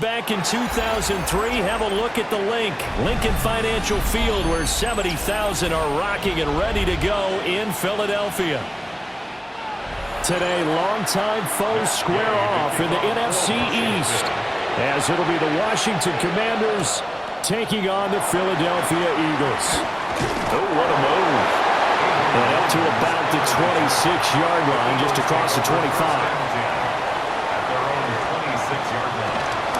back in 2003, have a look at the Lincoln Financial Field, where 70,000 are rocking and ready to go in Philadelphia. Today, longtime foes square off in the NFC East, as it'll be the Washington Commanders taking on the Philadelphia Eagles. Oh, what a move. And up to about the 26-yard line, just across the 25.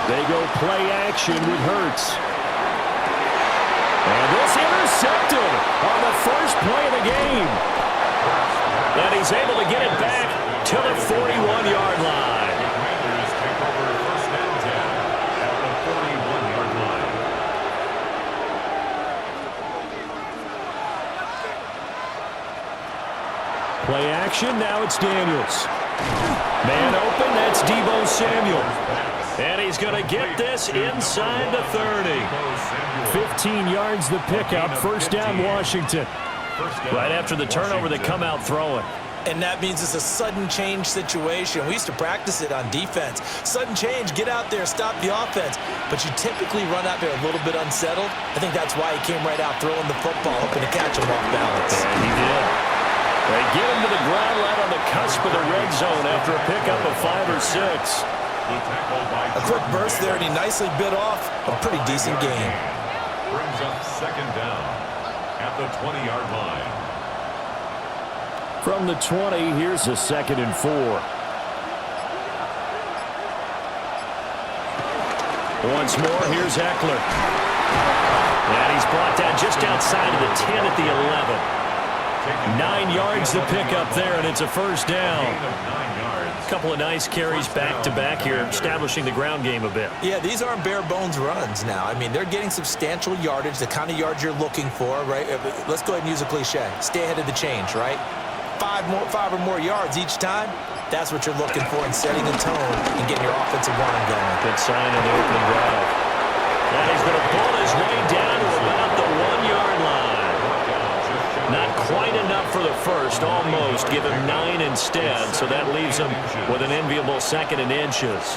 They go play action with Hurts. And this intercepted on the first play of the game. And he's able to get it back to the 41-yard line. Play action, now it's Daniels. Man open, that's Deebo Samuel. And he's going to get this inside the 30. 15 yards the pickup, first down Washington. Right after the turnover, they come out throwing. And that means it's a sudden change situation. We used to practice it on defense. Sudden change, get out there, stop the offense. But you typically run out there a little bit unsettled. I think that's why he came right out throwing the football, hoping to catch him off balance. And he did. They get him to the ground right on the cusp of the red zone after a pickup of 5 or 6. A quick burst there, and he nicely bit off a pretty decent game. Brings up second down at the 20-yard line. From the 20, here's a 2nd and 4. Once more, here's Eckler. And he's brought down just outside of the 10 at the 11. 9 yards to pick up there, and it's a first down. A couple of nice carries back-to-back here, establishing the ground game a bit. Yeah, these aren't bare-bones runs now. I mean, they're getting substantial yardage, the kind of yards you're looking for, right? Let's go ahead and use a cliche. Stay ahead of the change, right? 5 or more yards each time. That's what you're looking for in setting the tone and getting your offensive line going. Good sign on the opening drive. Now he's going to pull his way down to about the 1-yard line. Not quite enough for the first, almost. Give him 9 instead, so that leaves him with an enviable 2nd and inches.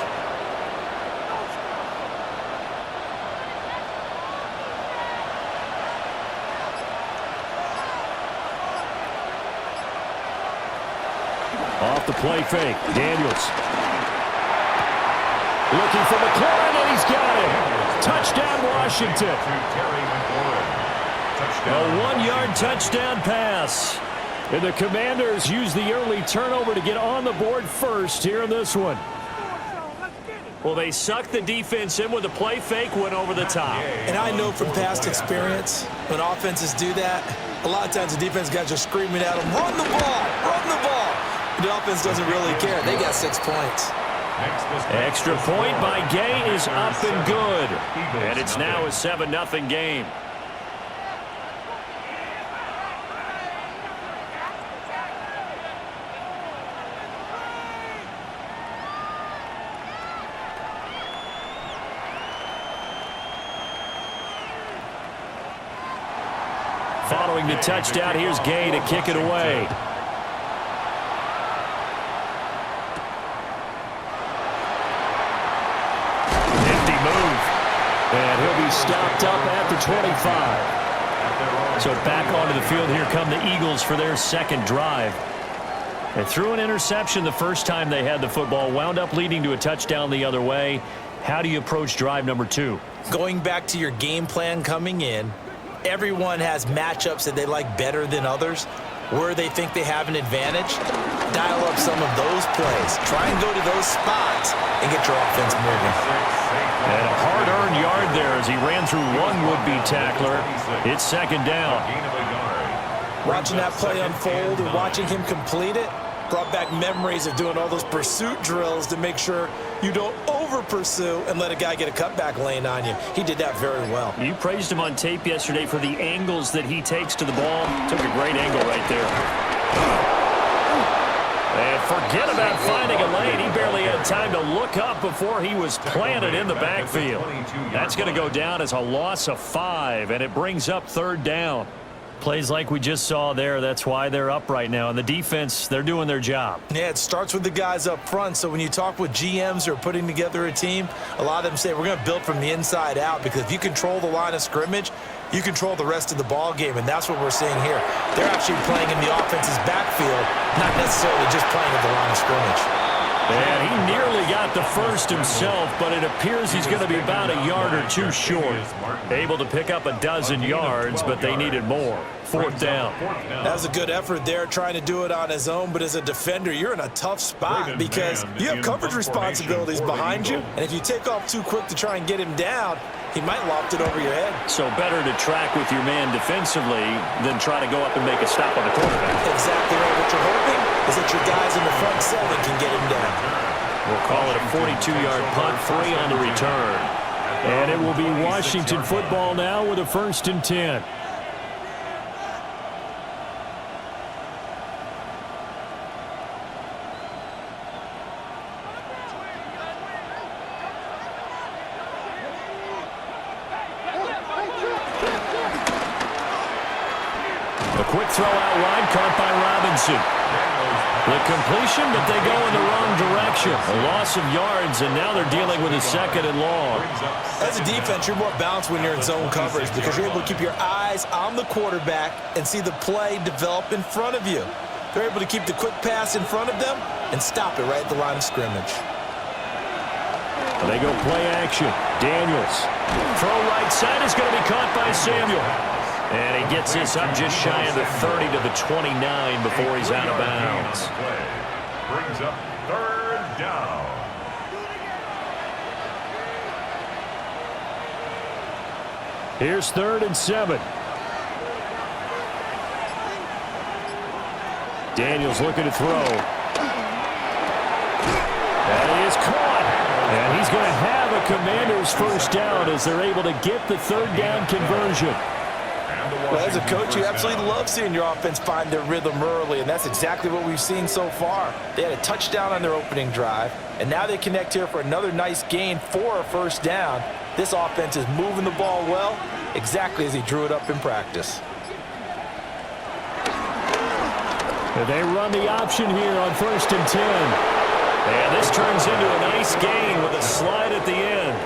Off the play fake, Daniels. Looking for McLaurin, and he's got it. Touchdown, Washington. A 1-yard touchdown pass. And the Commanders use the early turnover to get on the board first here in this one. Well, they sucked the defense in with a play fake, went over the top. And I know from past experience, when offenses do that, a lot of times the defense guys are screaming at them, run the ball, run the ball. The offense doesn't really care. They got 6 points. Extra point by Gay is up and good. And it's now a 7-0 game. Following the touchdown, here's Gay to kick it away. Nifty move. And he'll be stopped up at the 25. So back onto the field, here come the Eagles for their second drive. They threw an interception the first time they had the football, wound up leading to a touchdown the other way. How do you approach drive number 2? Going back to your game plan coming in, everyone has matchups that they like better than others. Where they think they have an advantage, dial up some of those plays. Try and go to those spots and get your offense moving. And a hard-earned yard there as he ran through one would-be tackler. It's second down. Watching that play unfold and watching him complete it brought back memories of doing all those pursuit drills to make sure you don't over-pursue and let a guy get a cutback lane on you. He did that very well. You praised him on tape yesterday for the angles that he takes to the ball. Took a great angle right there. And forget about finding a lane. He barely had time to look up before he was planted in the backfield. That's going to go down as a loss of 5, and it brings up third down. Plays like we just saw there. That's why they're up right now. And the defense, they're doing their job. Yeah, it starts with the guys up front. So when you talk with GMs who are putting together a team, a lot of them say we're going to build from the inside out, because if you control the line of scrimmage, you control the rest of the ball game, and that's what we're seeing here. They're actually playing in the offense's backfield, not necessarily just playing at the line of scrimmage. And he nearly got the first himself, but it appears he's going to be about a yard or two short. Able to pick up a dozen yards, but they needed more. Fourth down. That was a good effort there, trying to do it on his own, but as a defender, you're in a tough spot because you have coverage responsibilities behind you, and if you take off too quick to try and get him down, he might loft it over your head. So better to track with your man defensively than try to go up and make a stop on the quarterback. Exactly right. What you're hoping is that your guys in the front seven can get him down. We'll call it a 42-yard punt, 3 on the return. And it will be Washington football now with a 1st and 10. A quick throw out wide, caught by Robinson. The completion, but they go in the wrong direction. A loss of yards, and now they're dealing with a 2nd and long. As a defense, you're more balanced when you're in zone coverage because you're able to keep your eyes on the quarterback and see the play develop in front of you. They're able to keep the quick pass in front of them and stop it right at the line of scrimmage. They go play action. Daniels. Throw right side is going to be caught by Samuel. And he gets this up just shy of the 30 to the 29 before he's out of bounds. Brings up 3rd down. Here's 3rd and 7. Daniels looking to throw. That is caught. And he's going to have a Commander's 1st down as they're able to get the 3rd down conversion. Well, as a coach, you absolutely love seeing your offense find their rhythm early, and that's exactly what we've seen so far. They had a touchdown on their opening drive, and now they connect here for another nice gain for a 1st down. This offense is moving the ball well, exactly as he drew it up in practice. And they run the option here on 1st and 10. And this turns into a nice gain with a slide at the end.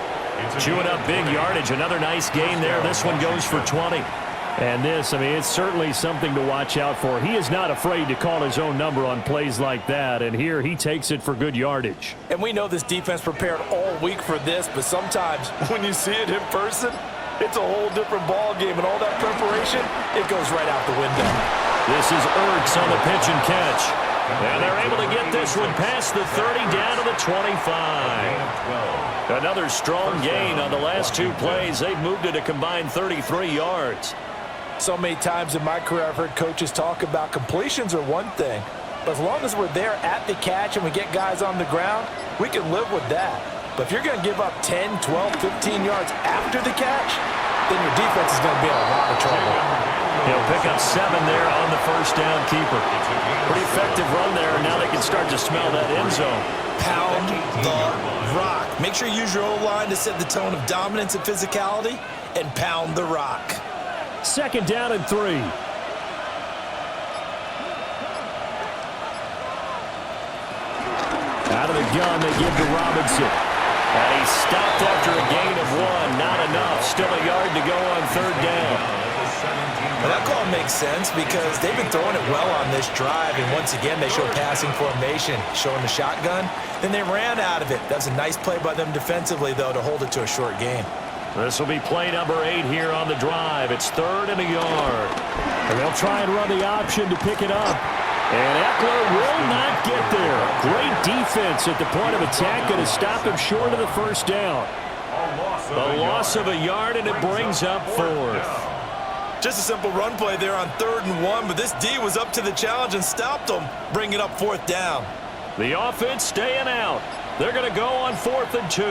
Chewing up big yardage, another nice gain there. This one goes for 20. And this, I mean, it's certainly something to watch out for. He is not afraid to call his own number on plays like that, and here he takes it for good yardage. And we know this defense prepared all week for this, but sometimes when you see it in person, it's a whole different ball game, and all that preparation, it goes right out the window. This is Ertz on the pitch and catch. And they're able to get this one past the 30 down to the 25. Another strong gain on the last 2 plays. They've moved it a combined 33 yards. So many times in my career I've heard coaches talk about completions are one thing, but as long as we're there at the catch and we get guys on the ground, we can live with that. But if you're going to give up 10, 12, 15 yards after the catch, then your defense is going to be in a lot of trouble. He'll pick up 7 there on the 1st down keeper. Pretty effective run there, and now they can start to smell that end zone. Pound the rock. Make sure you use your O-line to set the tone of dominance and physicality, and pound the rock. 2nd down and 3. Out of the gun, they give to Robinson. And he stopped after a gain of 1. Not enough. Still a yard to go on 3rd down. Well, that call makes sense because they've been throwing it well on this drive, and once again they show passing formation, showing the shotgun. Then they ran out of it. That was a nice play by them defensively, though, to hold it to a short gain. This will be play number 8 here on the drive. It's 3rd and a yard. And they'll try and run the option to pick it up. And Eckler will not get there. Great defense at the point of attack, going to stop him short of the 1st down. A loss of a yard, and it brings up 4th. Just a simple run play there on 3rd and 1, but this D was up to the challenge and stopped them, bringing up 4th down. The offense staying out. They're going to go on 4th and 2.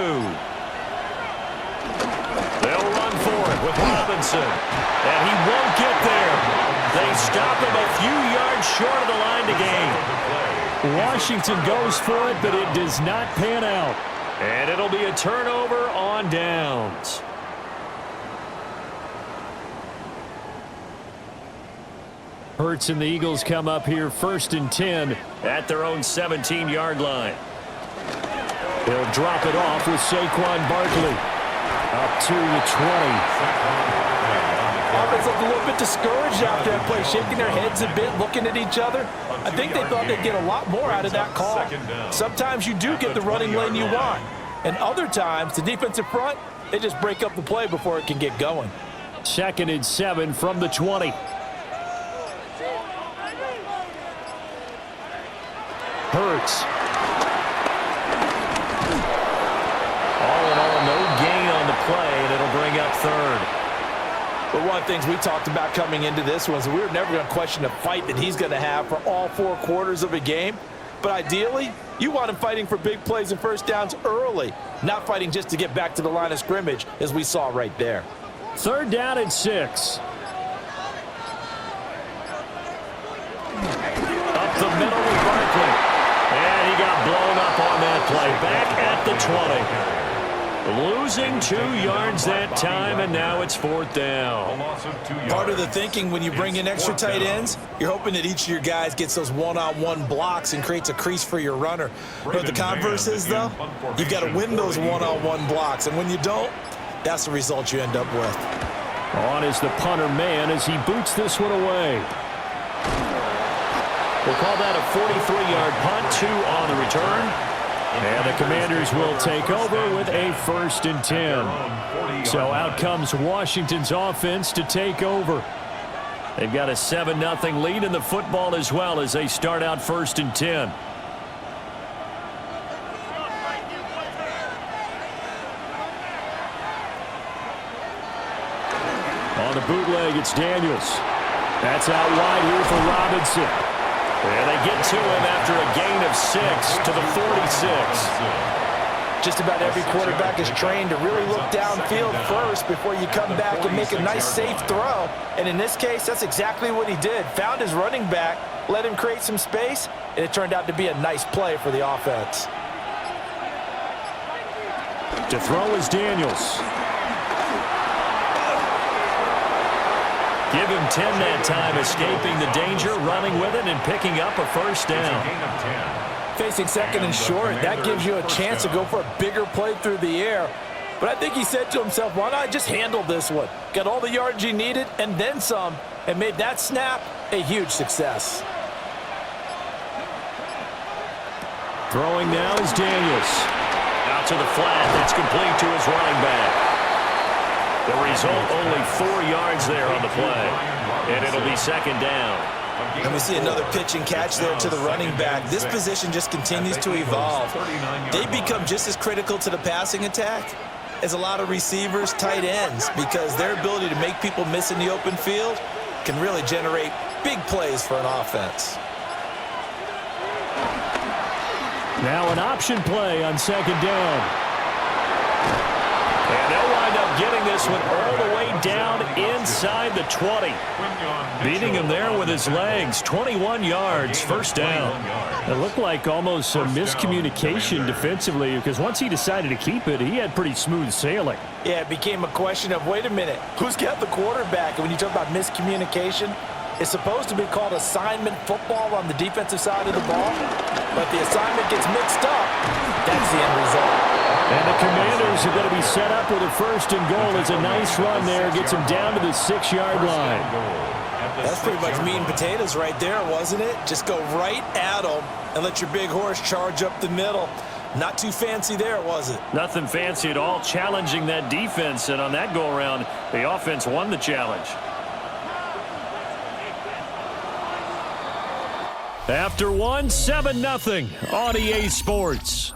They'll run for it with Robinson. And he won't get there. They stop him a few yards short of the line to gain. Washington goes for it, but it does not pan out. And it'll be a turnover on downs. Hurts and the Eagles come up here 1st and 10 at their own 17-yard line. They'll drop it off with Saquon Barkley. Up to the 20. Offense looked a little bit discouraged after that play, shaking their heads a bit, looking at each other. I think they thought they'd get a lot more out of that call. Sometimes you do get the running lane you want, and other times the defensive front, they just break up the play before it can get going. 2nd and 7 from the 20. Hurts. All in all, no gain on the play, and it'll bring up 3rd. But one of the things we talked about coming into this was we were never going to question the fight that he's going to have for all 4 quarters of a game. But ideally, you want him fighting for big plays and first downs early, not fighting just to get back to the line of scrimmage, as we saw right there. 3rd down and 6. Up the middle with Barkley. And he got blown up on that play. Back at the 20. Losing 2 yards that time, and now it's 4th down. Part of the thinking when you bring in extra tight ends, you're hoping that each of your guys gets those one-on-one blocks and creates a crease for your runner. But the converse is, though, you've got to win those one-on-one blocks, and when you don't, that's the result you end up with. On is the punter man as he boots this one away. We'll call that a 43-yard punt, 2 on the return. And the Commanders will take over with a 1st and 10. So out comes Washington's offense to take over. They've got a 7-0 lead in the football as well as they start out 1st and 10. On the bootleg, it's Daniels. That's out wide here for Robinson. And they get to him after a gain of 6 to the 46. Just about every quarterback is trained to really look downfield first before you come back and make a nice, safe throw. And in this case, that's exactly what he did. Found his running back, let him create some space, and it turned out to be a nice play for the offense. To throw is Daniels. Give him 10 that time, escaping the danger, running with it, and picking up a 1st down. Facing 2nd and short, that gives you a chance to go for a bigger play through the air. But I think he said to himself, why not just handle this one? Got all the yards he needed and then some, and made that snap a huge success. Throwing now is Daniels. Out to the flat, that's complete to his running back. The result, only 4 yards there on the play. And it'll be 2nd down. And we see another pitch and catch there to the running back. This position just continues to evolve. They become just as critical to the passing attack as a lot of receivers, tight ends, because their ability to make people miss in the open field can really generate big plays for an offense. Now an option play on 2nd down. And they'll wind up getting this one all the way down inside the 20. Beating him there with his legs. 21 yards, 1st down. It looked like almost a miscommunication defensively because once he decided to keep it, he had pretty smooth sailing. Yeah, it became a question of, wait a minute, who's got the quarterback? And when you talk about miscommunication, it's supposed to be called assignment football on the defensive side of the ball. But the assignment gets mixed up. That's the end result. And the Commanders are going to be set up with a 1st and goal. It's a nice run there. Gets him down to the 6-yard line. That's pretty much meat and potatoes right there, wasn't it? Just go right at them and let your big horse charge up the middle. Not too fancy there, was it? Nothing fancy at all. Challenging that defense. And on that go-around, the offense won the challenge. After one, 7-0 on EA Sports.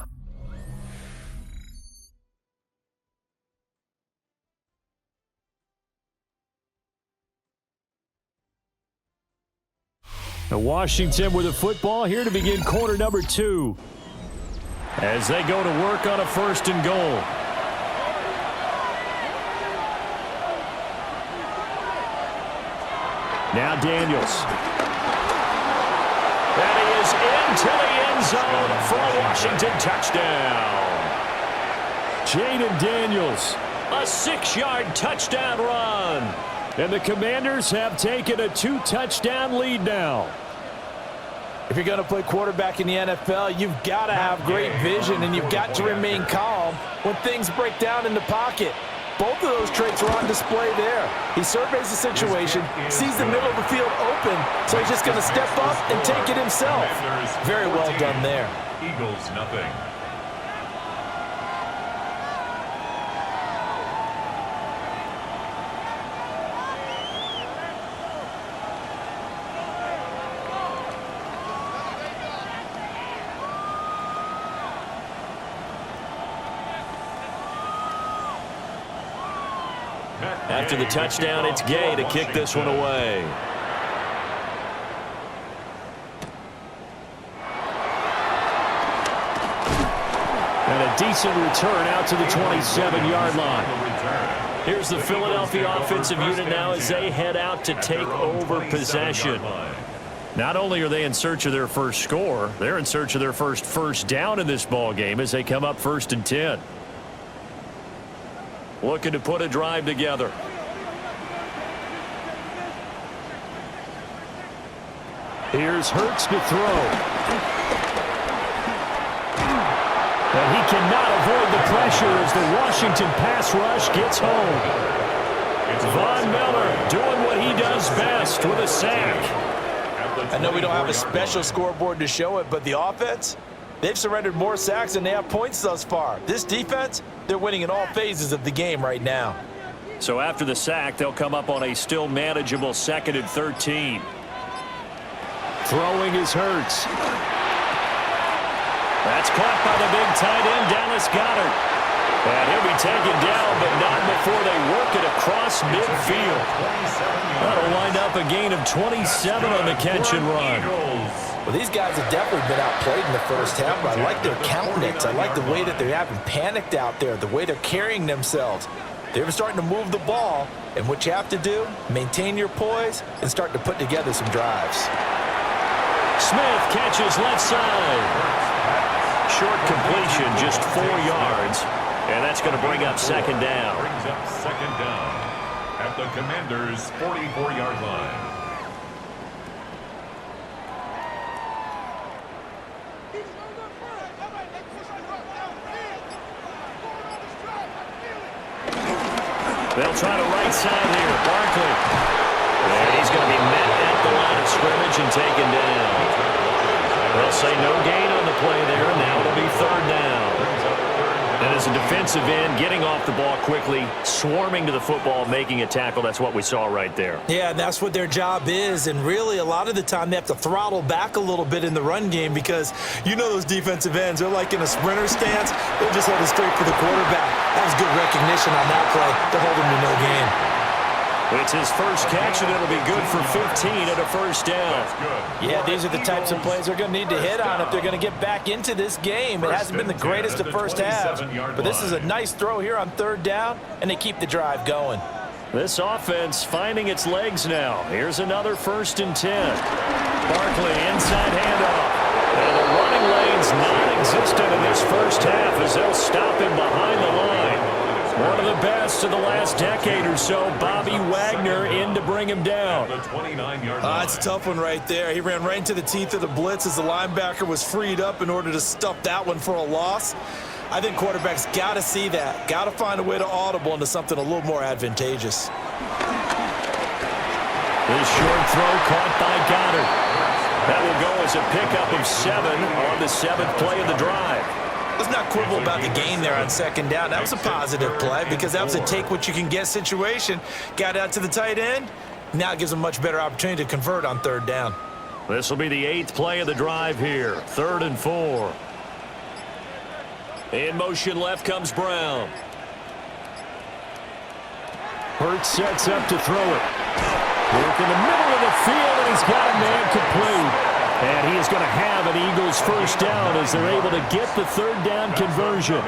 Now Washington with the football here to begin quarter number 2. As they go to work on a 1st and goal. Now Daniels. And he is into the end zone for a Washington touchdown. Jaden Daniels, a 6-yard touchdown run. And the Commanders have taken a 2-touchdown lead now. If you're going to play quarterback in the NFL, you've got to have great vision, and you've got to remain calm when things break down in the pocket. Both of those traits are on display there. He surveys the situation, sees the middle of the field open, so he's just going to step up and take it himself. Very well done there. Eagles, nothing. After the touchdown, it's Gay to kick this one away. And a decent return out to the 27-yard line. Here's the Philadelphia offensive unit now as they head out to take over possession. Not only are they in search of their first score, they're in search of their first down in this ball game as they come up 1st and 10. Looking to put a drive together. Here's Hurts to throw. And he cannot avoid the pressure as the Washington pass rush gets home. Von Miller doing what he does best with a sack. I know we don't have a special scoreboard to show it, but the offense, they've surrendered more sacks than they have points thus far. This defense, they're winning in all phases of the game right now. So after the sack, they'll come up on a still manageable 2nd and 13. Throwing is Hurts. That's caught by the big tight end, Dallas Goedert. And he'll be taken down, but not before they work it across midfield. That'll wind up a gain of 27 on the catch and run. Well, these guys have definitely been outplayed in the first half, but I like their countenance. I like the way that they haven't panicked out there, the way they're carrying themselves. They're starting to move the ball, and what you have to do, maintain your poise and start to put together some drives. Smith catches left side. Short completion, just 4 yards, and that's going to bring up 2nd down. Brings up 2nd down at the Commanders' 44-yard line. They'll try to right side here. Barkley. And he's going to be met at the line of scrimmage and taken down. They'll say no gain on the play there. Now it'll be 3rd down. And as a defensive end, getting off the ball quickly, swarming to the football, making a tackle, that's what we saw right there. Yeah, and that's what their job is. And really, a lot of the time, they have to throttle back a little bit in the run game because you know those defensive ends, they're like in a sprinter stance. They're just headed straight for the quarterback. That was good recognition on that play to hold him to no gain. It's his first catch, and it'll be good for 15 at a 1st down. Yeah, these are the types of plays they're going to need to hit on if they're going to get back into this game. It hasn't been the greatest of first halves, but this is a nice throw here on 3rd down, and they keep the drive going. This offense finding its legs now. Here's another 1st and 10. Barkley inside handoff. And the running lane's non-existent in this first half as they'll stop him behind the line. One of the best of the last decade or so, Bobby Wagner in to bring him down. It's a tough one right there. He ran right into the teeth of the blitz as the linebacker was freed up in order to stuff that one for a loss. I think quarterbacks got to see that. Got to find a way to audible into something a little more advantageous. This short throw caught by Goddard. That will go as a pickup of 7 on the 7th play of the drive. Let's not quibble about the gain there on 2nd down. That was a positive play because that was a take-what-you-can-get situation. Got out to the tight end. Now it gives them a much better opportunity to convert on 3rd down. This will be the 8th play of the drive here. 3rd and 4. In motion left comes Brown. Hurts sets up to throw it. Work in the middle of the field, and he's got a man complete. And he is going to have an Eagles 1st down as they're able to get the 3rd down conversion.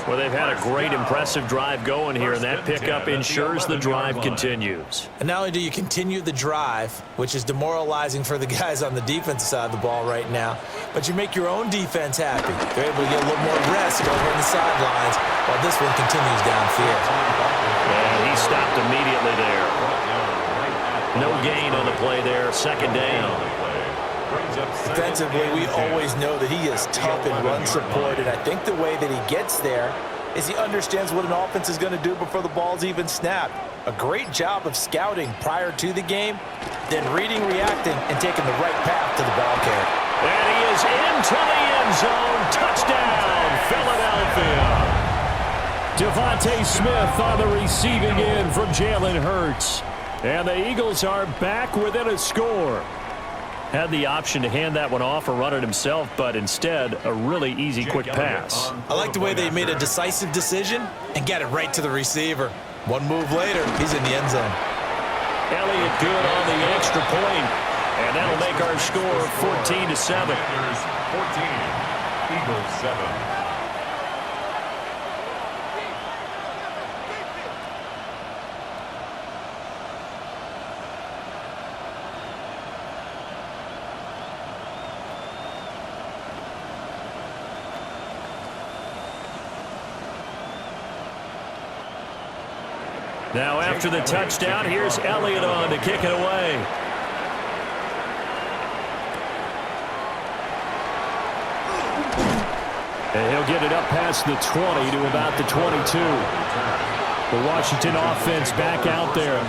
Well, they've had a great, impressive drive going here, and that pickup ensures the drive continues. And not only do you continue the drive, which is demoralizing for the guys on the defensive side of the ball right now, but you make your own defense happy. They're able to get a little more rest over on the sidelines while this one continues downfield. And he stopped immediately there. No gain on the play there. Second down. Defensively, we always know that he is tough in run support, and I think the way that he gets there is he understands what an offense is going to do before the ball's even snapped. A great job of scouting prior to the game, then reading, reacting, and taking the right path to the ball carrier. And he is into the end zone. Touchdown, Philadelphia. Devontae Smith on the receiving end from Jalen Hurts. And the Eagles are back within a score. Had the option to hand that one off or run it himself, but instead, a really easy, quick pass. I like the way they made a decisive decision and got it right to the receiver. One move later, he's in the end zone. Elliott good on the extra point, and that'll make our score 14-7. 14, Eagles 7. Now after the touchdown, here's Elliott on to kick it away. And he'll get it up past the 20 to about the 22. The Washington offense back out there.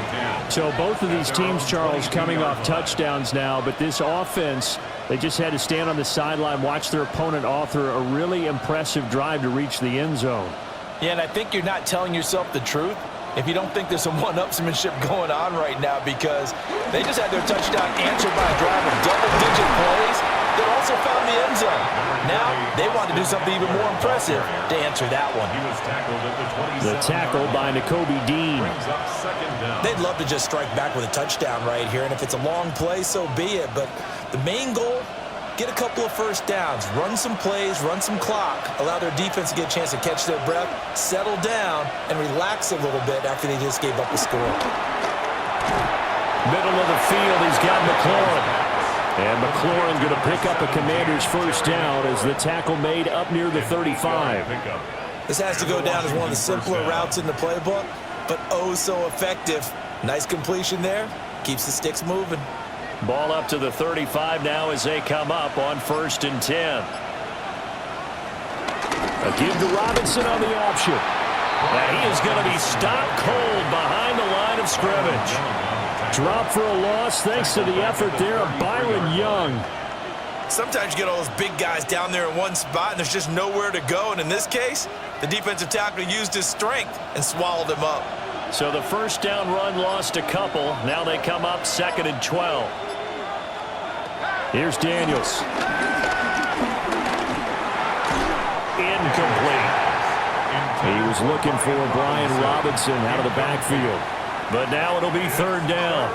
So both of these teams, Charles, coming off touchdowns now, but this offense, they just had to stand on the sideline, watch their opponent author a really impressive drive to reach the end zone. Yeah, and I think you're not telling yourself the truth if you don't think there's some one-upsmanship going on right now, because they just had their touchdown answered by a drive of double-digit plays that also found the end zone. Now they want to do something even more impressive to answer that one. He was tackled at the 27. The tackle by Nakobe Dean. Brings up second down. They'd love to just strike back with a touchdown right here, and if it's a long play, so be it. But the main goal, get a couple of first downs, run some plays, run some clock, allow their defense to get a chance to catch their breath, settle down, and relax a little bit after they just gave up a score. Middle of the field, he's got McLaurin. And McLaurin going to pick up a Commander's first down as the tackle made up near the 35. This has to go down as one of the simpler routes in the playbook, but oh so effective. Nice completion there. Keeps the sticks moving. Ball up to the 35 now as they come up on 1st and 10. A give to Robinson on the option. And he is going to be stopped cold behind the line of scrimmage. Drop for a loss thanks to the effort there of Byron Young. Sometimes you get all those big guys down there in one spot and there's just nowhere to go. And in this case, the defensive tackle used his strength and swallowed him up. So the first down run lost a couple. Now they come up 2nd and 12. Here's Daniels. Incomplete. He was looking for Brian Robinson out of the backfield. But now it'll be 3rd down.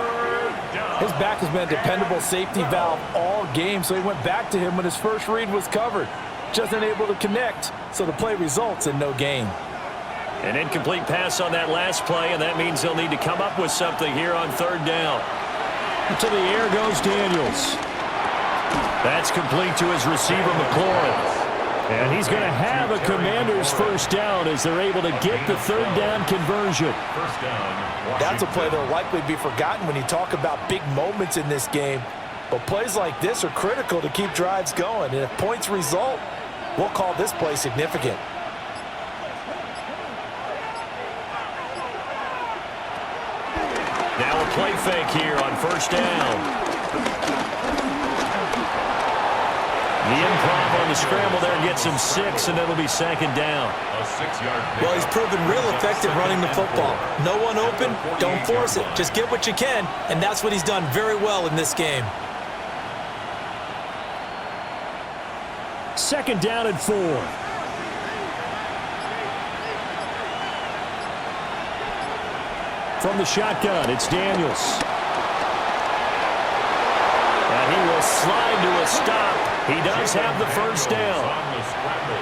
His back has been a dependable safety valve all game, so he went back to him when his first read was covered. Just unable to connect, so the play results in no gain. An incomplete pass on that last play, and that means they'll need to come up with something here on 3rd down. To the air goes Daniels. That's complete to his receiver, McLaurin. And he's going to have a Commander's first down as they're able to get the 3rd down conversion. First down. That's a play that will likely be forgotten when you talk about big moments in this game. But plays like this are critical to keep drives going. And if points result, we'll call this play significant. Now a play fake here on 1st down. The improv on the scramble there gets him 6, and it'll be 2nd down. A 6-yard. Well, he's proven real effective running the football. No one open, don't force it. Just get what you can, and that's what he's done very well in this game. 2nd down and 4. From the shotgun, it's Daniels. And he will slide to a stop. He does have the first down.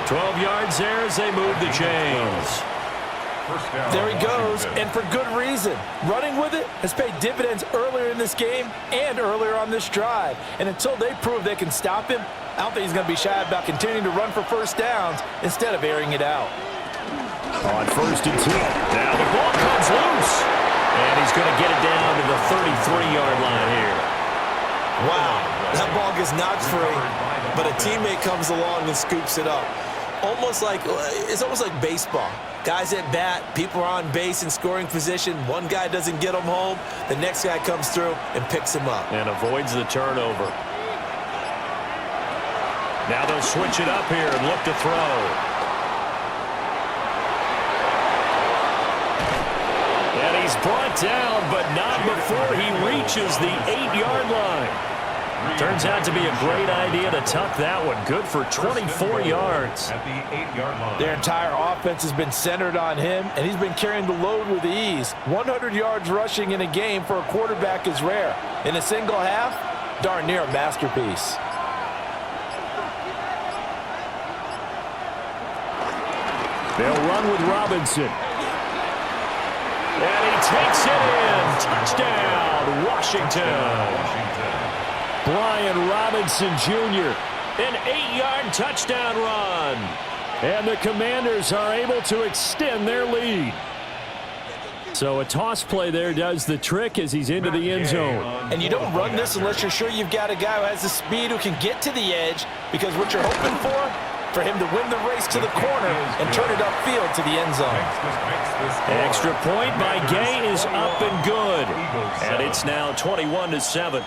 12 yards there as they move the chains. There he goes, and for good reason. Running with it has paid dividends earlier in this game and earlier on this drive. And until they prove they can stop him, I don't think he's going to be shy about continuing to run for first downs instead of airing it out. On 1st and 10. Now the ball comes he's going to get it down to the 33-yard line here. Wow, that ball gets knocked free, but a teammate comes along and scoops it up. It's almost like baseball. Guys at bat, people are on base in scoring position. One guy doesn't get him home. The next guy comes through and picks him up. And avoids the turnover. Now they'll switch it up here and look to throw. And he's brought down, but not before he reaches the 8-yard line. Turns out to be a great idea to tuck that one. Good for 24 yards. At the 8-yard line. Their entire offense has been centered on him, and he's been carrying the load with ease. 100 yards rushing in a game for a quarterback is rare. In a single half, darn near a masterpiece. They'll run with Robinson. And he takes it in. Touchdown, Washington. Brian Robinson Jr., an 8-yard touchdown run. And the Commanders are able to extend their lead. So a toss play there does the trick as he's into the end zone. And you don't run this unless you're sure you've got a guy who has the speed who can get to the edge, because what you're hoping for him to win the race to the corner and turn it upfield to the end zone. Extra point by Gay is up and good. And it's now 21-7.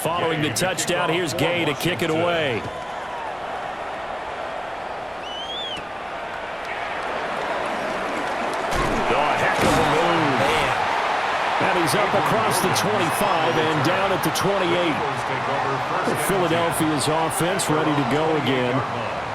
Following the touchdown, here's Gay to kick it away. Oh, heck of a move. Man. And he's up across the 25 and down at the 28. Philadelphia's offense ready to go again.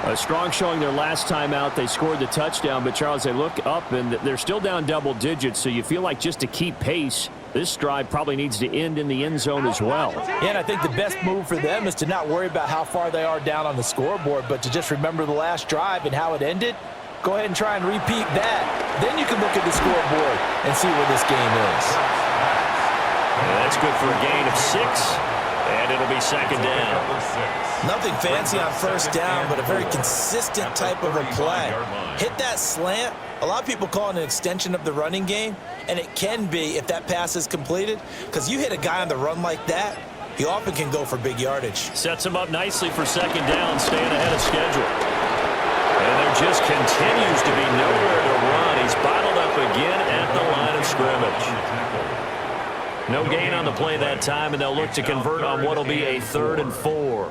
A strong showing their last time out. They scored the touchdown, but Charles, they look up and they're still down double digits, so you feel like just to keep pace, this drive probably needs to end in the end zone as well. Yeah, and I think the best move for them is to not worry about how far they are down on the scoreboard, but to just remember the last drive and how it ended. Go ahead and try and repeat that. Then you can look at the scoreboard and see where this game is. And that's good for a gain of 6, and it'll be second down. Nothing fancy on first down, but a very consistent type of a play. Hit that slant. A lot of people call it an extension of the running game, and it can be if that pass is completed, because you hit a guy on the run like that, he often can go for big yardage. Sets him up nicely for second down, staying ahead of schedule. And there just continues to be nowhere to run. He's bottled up again at the line of scrimmage. No gain on the play that time, and they'll look to convert on what will be a 3rd and 4.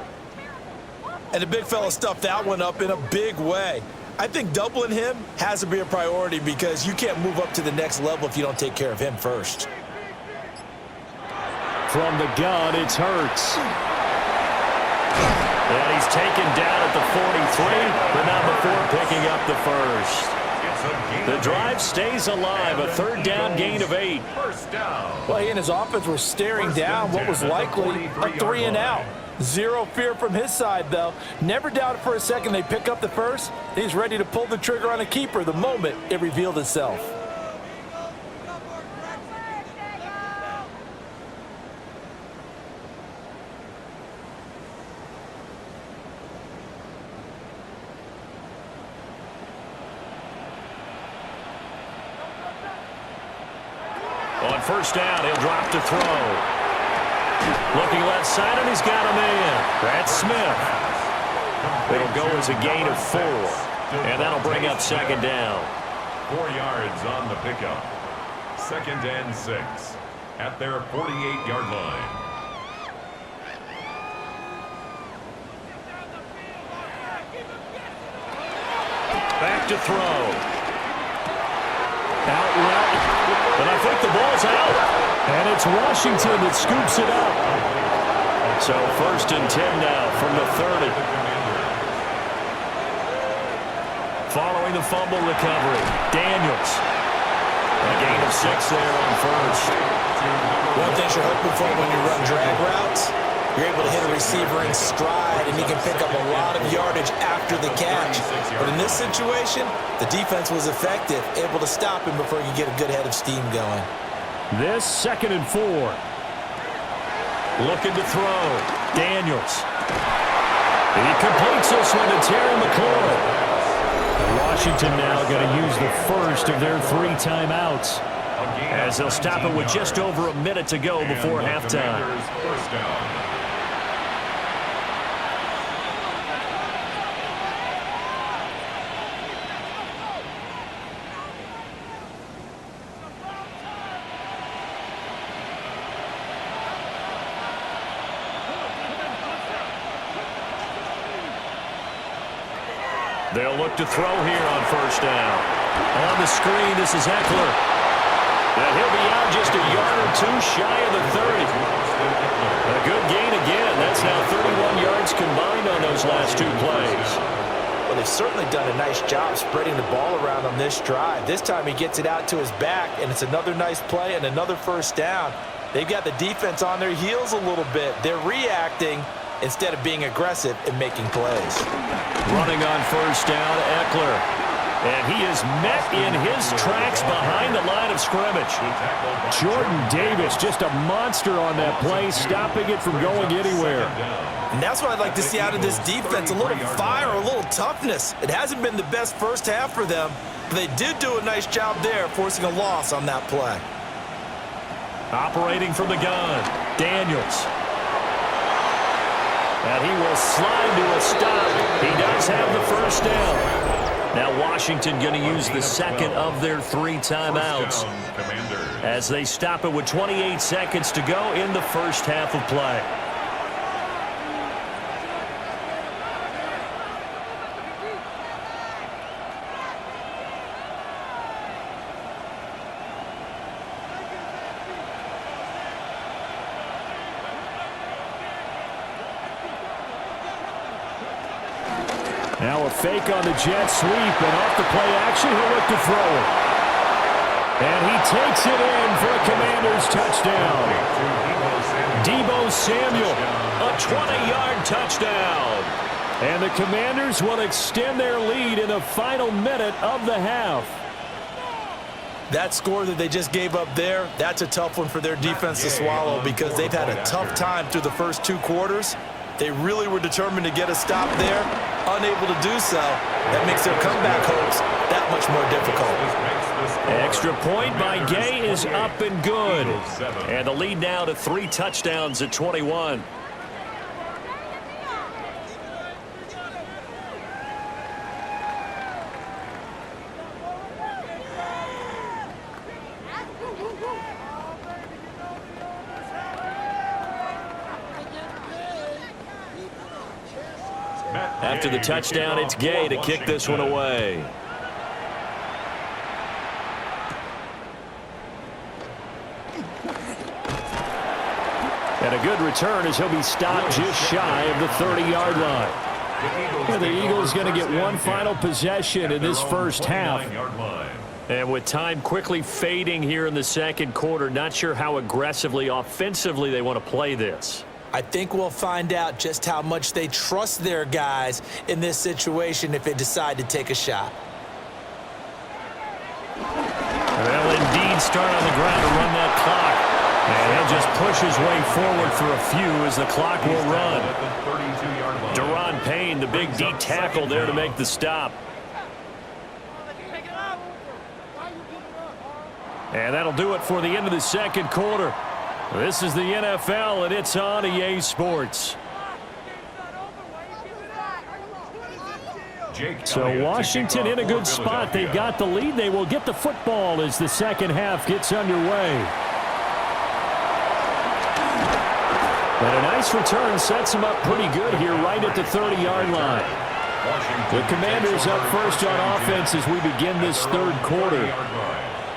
And the big fella stuffed that one up in a big way. I think doubling him has to be a priority because you can't move up to the next level if you don't take care of him first. From the gun, it's Hurts. And he's taken down at the 43, but not before picking up the first. The drive stays alive, a 3rd down gain of 8. Well, he and his offense were staring down what was likely a 3 and out. Zero fear from his side, though. Never doubted for a second they pick up the first. He's ready to pull the trigger on a keeper the moment it revealed itself. On first down, he'll drop to throw. Looking left side, and he's got a man. That's Smith. It'll go as a gain of 4. And that'll bring up second down. 4 yards on the pickup. 2nd and 6 at their 48-yard line. Back to throw. Out route. But I think the ball's out. And it's Washington that scoops it up. So 1st and 10 now from the 30. Following the fumble recovery, Daniels. A gain of 6 there on first. One thing you're hoping for when you run drag routes, You're able to hit a receiver in stride, and he can pick up a lot of yardage after the catch. But in this situation, the defense was effective, able to stop him before he could get a good head of steam going. This 2nd and 4. Looking to throw. Daniels. He completes this one to Terry McLaurin. Washington now going to use the first of their 3 timeouts, as they'll stop it with just over a minute to go before halftime. First down. They'll look to throw here on first down. On the screen, this is Eckler. And he'll be out just a yard or 2 shy of the 30. A good gain again. That's now 31 yards combined on those last 2 plays. Well, they've certainly done a nice job spreading the ball around on this drive. This time he gets it out to his back, and it's another nice play and another first down. They've got the defense on their heels a little bit. They're reacting instead of being aggressive and making plays. Running on first down, Eckler. And he is met in his tracks behind the line of scrimmage. Jordan Davis, just a monster on that play, stopping it from going anywhere. And that's what I'd like to see out of this defense, a little fire, a little toughness. It hasn't been the best first half for them, but they did do a nice job there, forcing a loss on that play. Operating from the gun, Daniels. And he will slide to a stop. He does have the first down. Now Washington going to use the 2nd of their 3 timeouts as they stop it with 28 seconds to go in the first half of play. Now a fake on the jet sweep, and off the play action, he'll look to throw it. And he takes it in for a Commanders touchdown. Deebo Samuel, a 20-yard touchdown. And the Commanders will extend their lead in the final minute of the half. That score that they just gave up there, that's a tough one for their defense to swallow because they've had a tough time through the first 2 quarters. They really were determined to get a stop there, unable to do so. That makes their comeback hopes that much more difficult. Extra point by Gay is up and good. And the lead now to 3 touchdowns at 21. After the touchdown, it's Gay to kick this one away. And a good return as he'll be stopped just shy of the 30-yard line. And the Eagles going to get one final possession in this first half. And with time quickly fading here in the second quarter, not sure how aggressively, offensively they want to play this. I think we'll find out just how much they trust their guys in this situation if they decide to take a shot. They'll indeed start on the ground to run that clock. And he'll just push his way forward for a few as the clock will run. Deron Payne, the big D tackle there to make the stop. And that'll do it for the end of the second quarter. This is the NFL, and it's on EA Sports. So Washington in a good spot. They've got the lead. They will get the football as the second half gets underway. And a nice return sets them up pretty good here right at the 30-yard line. The Commanders up first on offense as we begin this third quarter.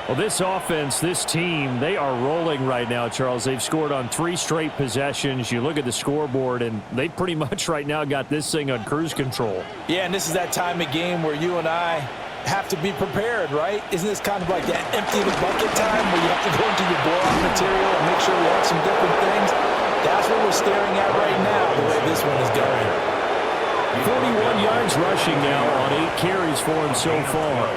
Well, this offense, this team, they are rolling right now, Charles. They've scored on 3 straight possessions. You look at the scoreboard, and they pretty much right now got this thing on cruise control. Yeah, and this is that time of game where you and I have to be prepared, right? Isn't this kind of like that empty the bucket time where you have to go into your blowout material and make sure we have some different things? That's what we're staring at right now, the way this one is going. 41 yards rushing now on 8 carries for him so far.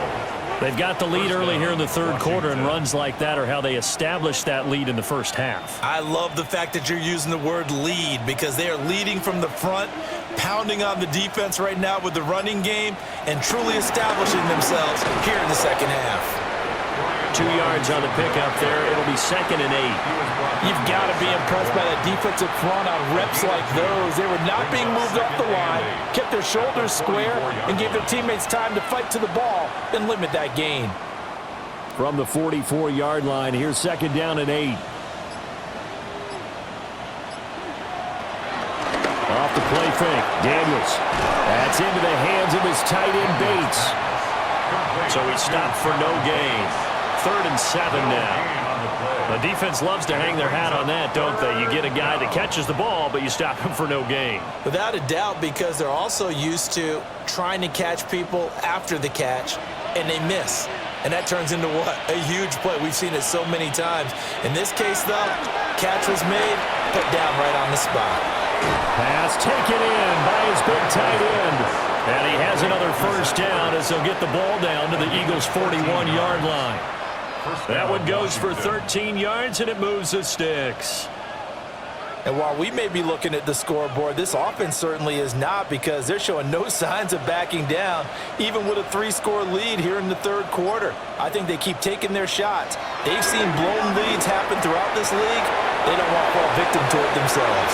They've got the lead early here in the third quarter, and runs like that are how they established that lead in the first half. I love the fact that you're using the word lead because they are leading from the front, pounding on the defense right now with the running game, and truly establishing themselves here in the second half. 2 yards on the pickup there. It'll be 2nd and 8. You've got to be impressed by that defensive front on reps like those. They were not being moved off the line, kept their shoulders square, and gave their teammates time to fight to the ball and limit that gain. From the 44-yard line, here's 2nd down and 8. Off the play fake, Daniels. That's into the hands of his tight end Bates. So he stopped for no gain. 3rd and 7 now. The defense loves to hang their hat on that, don't they? You get a guy that catches the ball, but you stop him for no gain. Without a doubt, because they're also used to trying to catch people after the catch, and they miss. And that turns into what? A huge play. We've seen it so many times. In this case, though, catch was made, put down right on the spot. Pass taken in by his big tight end. And he has another 1st down as they'll get the ball down to the Eagles' 41-yard line. That one goes for 13 yards, and it moves the sticks. And while we may be looking at the scoreboard, this offense certainly is not, because they're showing no signs of backing down, even with a 3-score lead here in the third quarter. I think they keep taking their shots. They've seen blown leads happen throughout this league. They don't want to fall victim to it themselves.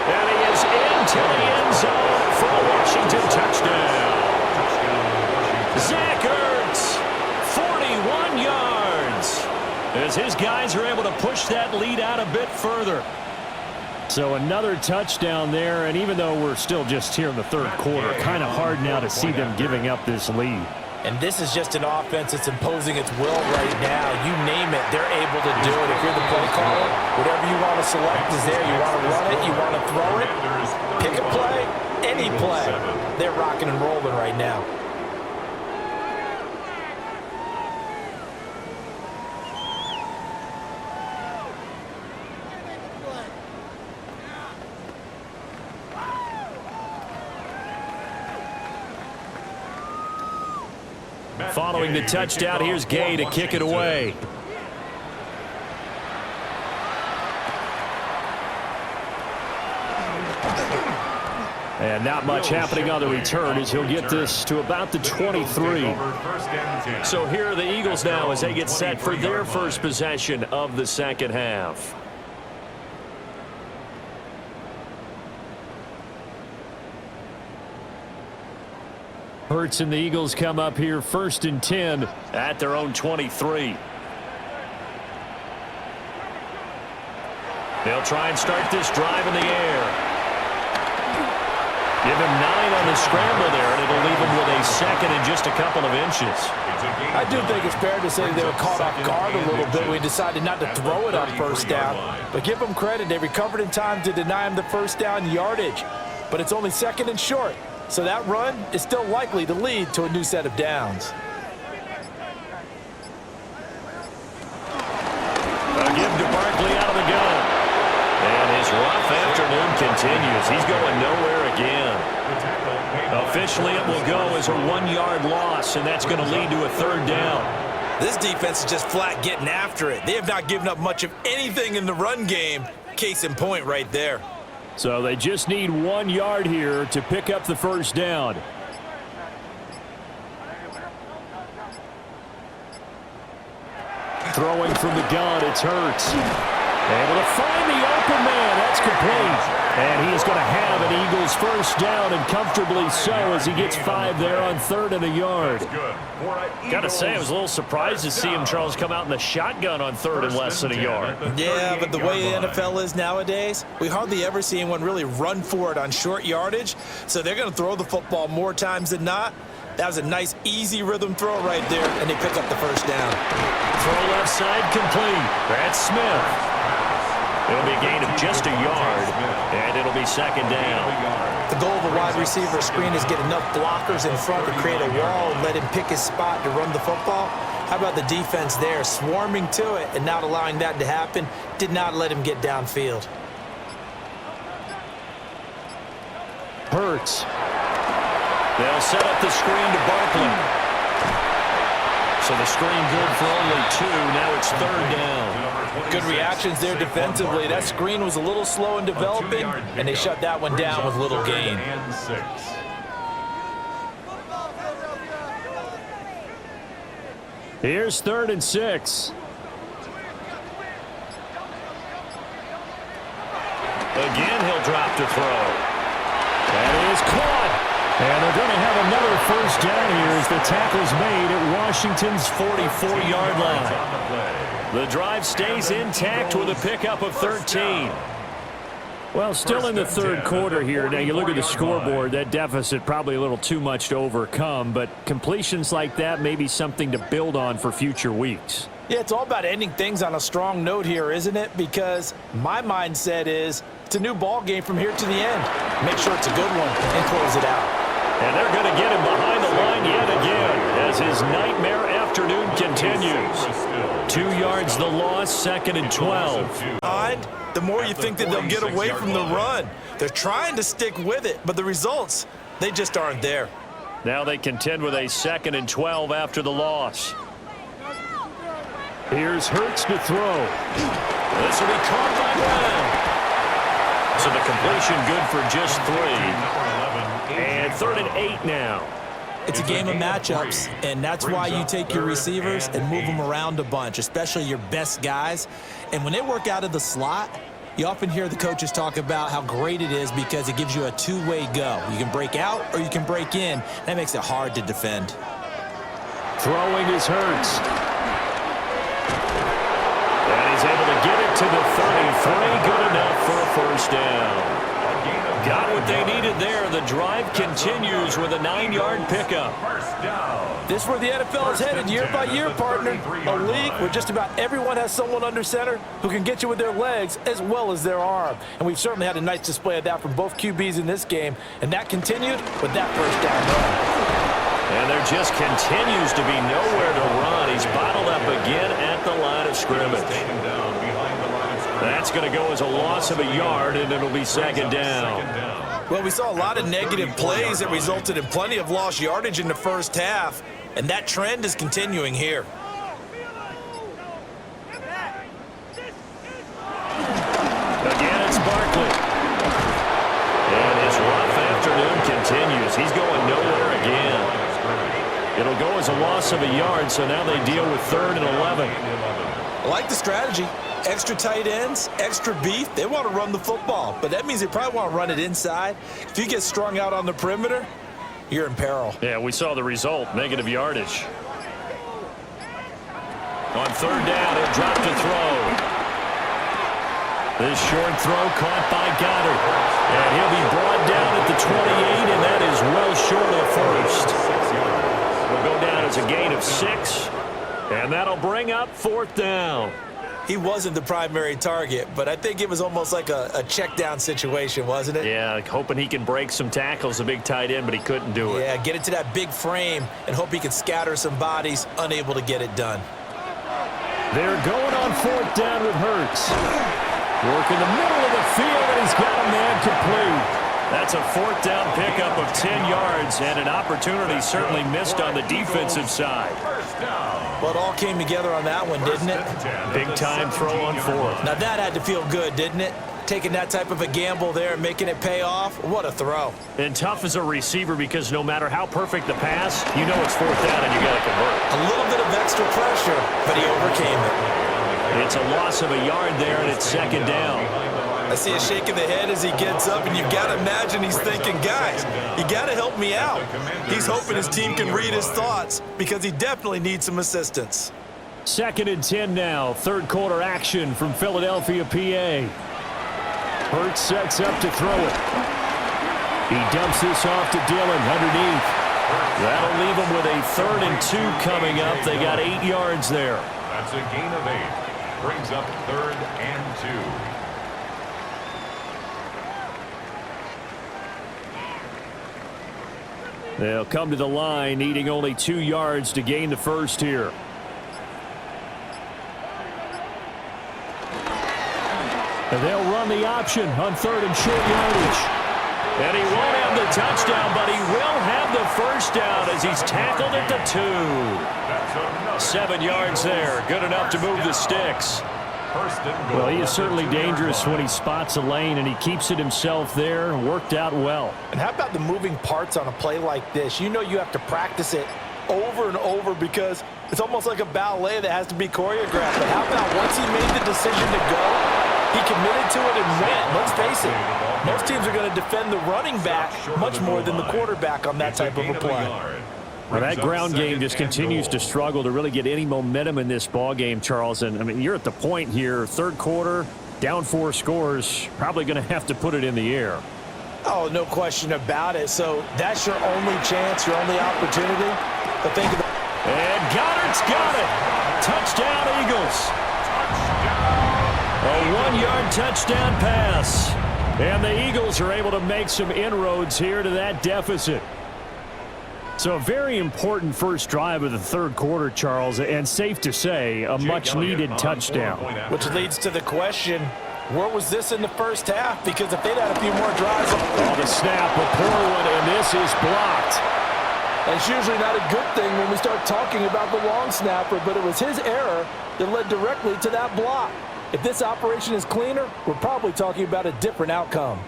And he is into the end zone for a Washington touchdown. Zach Ertz, 41 yards, as his guys are able to push that lead out a bit further. So another touchdown there, and even though we're still just here in the third quarter, kind of hard now to see them giving up this lead. And this is just an offense that's imposing its will right now. You name it, they're able to do it. If you're the play caller, whatever you want to select is there. You want to run it, you want to throw it, pick a play, any play. They're rocking and rolling right now. Following the touchdown, here's Gay to kick it away. And not much happening on the return as he'll get this to about the 23. So here are the Eagles now as they get set for their first possession of the second half. Hurts and the Eagles come up here 1st and 10 at their own 23. They'll try and start this drive in the air. Give him 9 on the scramble there, and it'll leave him with a 2nd and just a couple of inches. I do think it's fair to say they were caught off guard a little bit. We decided not to throw it on 1st down. But give them credit. They recovered in time to deny him the 1st down yardage. But it's only 2nd and short. So that run is still likely to lead to a new set of downs. A give to Barkley out of the gun. And his rough afternoon continues. He's going nowhere again. Officially, it will go as a 1-yard loss, and that's going to lead to a 3rd down. This defense is just flat getting after it. They have not given up much of anything in the run game. Case in point right there. So they just need 1 yard here to pick up the 1st down. Throwing from the gun, it's Hurts. Able to find the open man. That's complete. And he is going to have an Eagles 1st down, and comfortably so, as he gets 5 there on 3rd and a yard. Got to say, I was a little surprised to see him, Charles, come out in the shotgun on 3rd and less than a yard. Yeah, but the way the NFL is nowadays, we hardly ever see anyone really run for it on short yardage. So they're going to throw the football more times than not. That was a nice, easy rhythm throw right there, and they pick up the 1st down. Throw left side complete. That's Smith. It'll be a gain of just a yard, and it'll be 2nd down. The goal of a wide receiver screen is get enough blockers in front to create a wall and let him pick his spot to run the football. How about the defense there, swarming to it and not allowing that to happen? Did not let him get downfield. Hurts. They'll set up the screen to Barkley. So the screen good for only 2. Now it's 3rd down. Good reactions there defensively. That screen was a little slow in developing, and they shut that one down with little gain. Here's 3rd and 6. Again, he'll drop to throw. That is caught. And they're going to have another first down here as the tackle's made at Washington's 44-yard line. The drive stays intact with a pickup of 13. Well, still in the 3rd quarter here. Now, you look at the scoreboard, that deficit probably a little too much to overcome, but completions like that may be something to build on for future weeks. Yeah, it's all about ending things on a strong note here, isn't it? Because my mindset is it's a new ball game from here to the end. Make sure it's a good one and close it out. And they're going to get him behind the line yet again as his nightmare afternoon continues. 2 yards the loss, 2nd and 12. The more you think that they'll get away from the run. They're trying to stick with it, but the results, they just aren't there. Now they contend with a 2nd and 12 after the loss. Here's Hurts to throw. This will be caught by Brown. So the completion good for just 3. And 3rd and 8 now. It's a game of matchups, and that's why you take your receivers and move them around a bunch, especially your best guys. And when they work out of the slot, you often hear the coaches talk about how great it is because it gives you a two-way go. You can break out or you can break in. That makes it hard to defend. Throwing is Hurts. And he's able to get it to the 33. Good enough for a first down. Got what they needed there. The drive continues with a 9-yard pickup. This is where the NFL is headed year by year, partner. A league where just about everyone has someone under center who can get you with their legs as well as their arm. And we've certainly had a nice display of that from both QBs in this game. And that continued with that first down run. And there just continues to be nowhere to run. He's bottled up again at the line of scrimmage. That's going to go as a loss of a yard, and it'll be 2nd down. Well, we saw a lot of negative plays that resulted in plenty of lost yardage in the first half, and that trend is continuing here. Again, it's Barkley. And his rough afternoon continues. He's going nowhere again. It'll go as a loss of a yard, so now they deal with 3rd and 11. I like the strategy. Extra tight ends, extra beef. They want to run the football, but that means they probably want to run it inside. If you get strung out on the perimeter, you're in peril. Yeah, we saw the result, negative yardage. On 3rd down, he'll drop to throw. This short throw caught by Goddard. And he'll be brought down at the 28, and that is well short of first. Will go down as a gain of 6, and that'll bring up 4th down. He wasn't the primary target, but I think it was almost like a check down situation, wasn't it? Yeah, hoping he can break some tackles, a big tight end, but he couldn't do it. Yeah, get it to that big frame and hope he can scatter some bodies, unable to get it done. They're going on 4th down with Hurts. Work in the middle of the field, and he's got a man complete. That's a 4th down pickup of 10 yards, and an opportunity certainly missed on the defensive side. Well, it all came together on that one, didn't it? Big-time throw on 4th. Now, that had to feel good, didn't it? Taking that type of a gamble there and making it pay off. What a throw. And tough as a receiver because no matter how perfect the pass, you know it's 4th down and you got to convert. A little bit of extra pressure, but he overcame it. It's a loss of a yard there, and it's 2nd down. I see a shake of the head as he gets up, and you've got to imagine he's thinking, guys, you got to help me out. He's hoping his team can read his thoughts because he definitely needs some assistance. 2nd and 10 now. 3rd quarter action from Philadelphia, PA. Hurts sets up to throw it. He dumps this off to Dillon underneath. That'll leave him with a 3rd and 2 coming up. They got 8 yards there. That's a gain of 8. Brings up 3rd and 2. They'll come to the line, needing only 2 yards to gain the first here. And they'll run the option on 3rd and short yardage. And he won't have the touchdown, but he will have the first down as he's tackled at the 2. 7 yards there. Good enough to move the sticks. Well, he is certainly dangerous when he spots a lane, and he keeps it himself there. Worked out well. And how about the moving parts on a play like this? You know you have to practice it over and over because it's almost like a ballet that has to be choreographed. But how about once he made the decision to go, he committed to it and went. Let's face it, most teams are going to defend the running back much more than the quarterback on that type of a play. Well, that ground game just continues to struggle to really get any momentum in this ball game, Charles. And, I mean, you're at the point here, 3rd quarter, down 4 scores, probably going to have to put it in the air. Oh, no question about it. So that's your only chance, your only opportunity. But think of it. And Goddard's got it. Touchdown, Eagles. A 1-yard touchdown pass. And the Eagles are able to make some inroads here to that deficit. So a very important first drive of the 3rd quarter, Charles, and safe to say, a much-needed touchdown. Which leads to the question, where was this in the first half? Because if they'd had a few more drives. Oh, the snap, a poor one, and this is blocked. That's usually not a good thing when we start talking about the long snapper, but it was his error that led directly to that block. If this operation is cleaner, we're probably talking about a different outcome.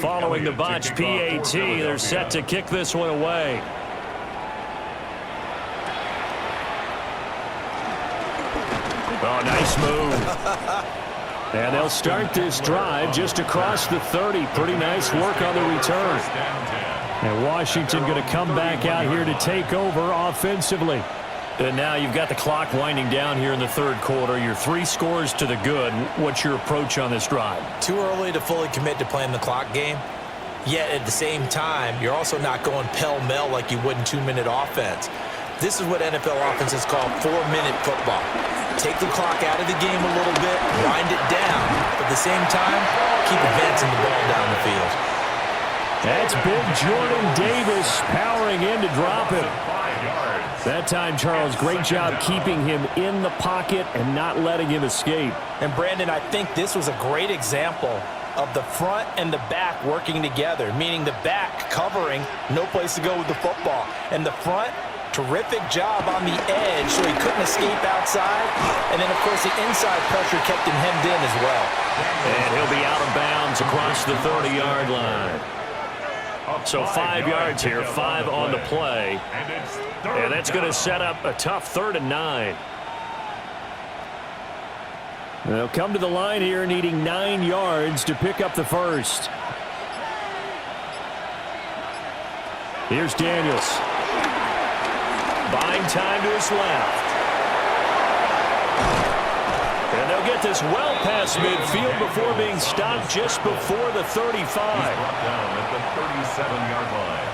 Following the botch PAT, they're set to kick this one away. Oh, nice move. And they'll start this drive just across the 30. Pretty nice work on the return. And Washington going to come back out here to take over offensively. And now you've got the clock winding down here in the 3rd quarter. You're 3 scores to the good. What's your approach on this drive? Too early to fully commit to playing the clock game. Yet at the same time, you're also not going pell-mell like you would in 2-minute offense. This is what NFL offenses call 4-minute football. Take the clock out of the game a little bit, wind it down. But at the same time, keep advancing the ball down the field. That's big Jordan Davis powering in to drop him. That time, Charles, great job keeping him in the pocket and not letting him escape. And, Brandon, I think this was a great example of the front and the back working together, meaning the back covering, no place to go with the football. And the front, terrific job on the edge so he couldn't escape outside. And then, of course, the inside pressure kept him hemmed in as well. And he'll be out of bounds across the 30-yard line. So 5 yards here, 5 on the play. And that's going to set up a tough 3rd and 9. They'll come to the line here needing 9 yards to pick up the first. Here's Daniels. Buying time to his left. And they'll get this well past midfield before being stopped just before the 35. He's brought down at the 37-yard line.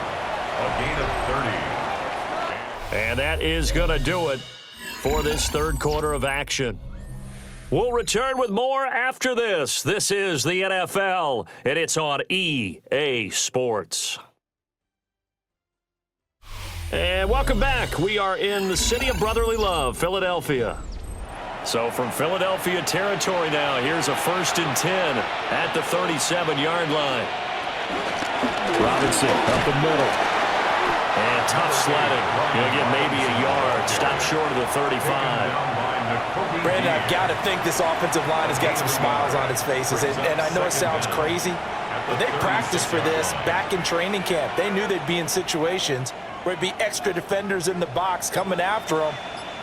A gain of 30. And that is going to do it for this 3rd quarter of action. We'll return with more after this. This is the NFL, and it's on EA Sports. And welcome back. We are in the city of brotherly love, Philadelphia. So from Philadelphia territory now, here's a 1st and 10 at the 37-yard line. Robinson up the middle. And tough sledding. He'll get maybe a yard. Stop short of the 35. Brandon, I've got to think this offensive line has got some smiles on its faces. And I know it sounds crazy, but they practiced for this back in training camp. They knew they'd be in situations where it'd be extra defenders in the box coming after them,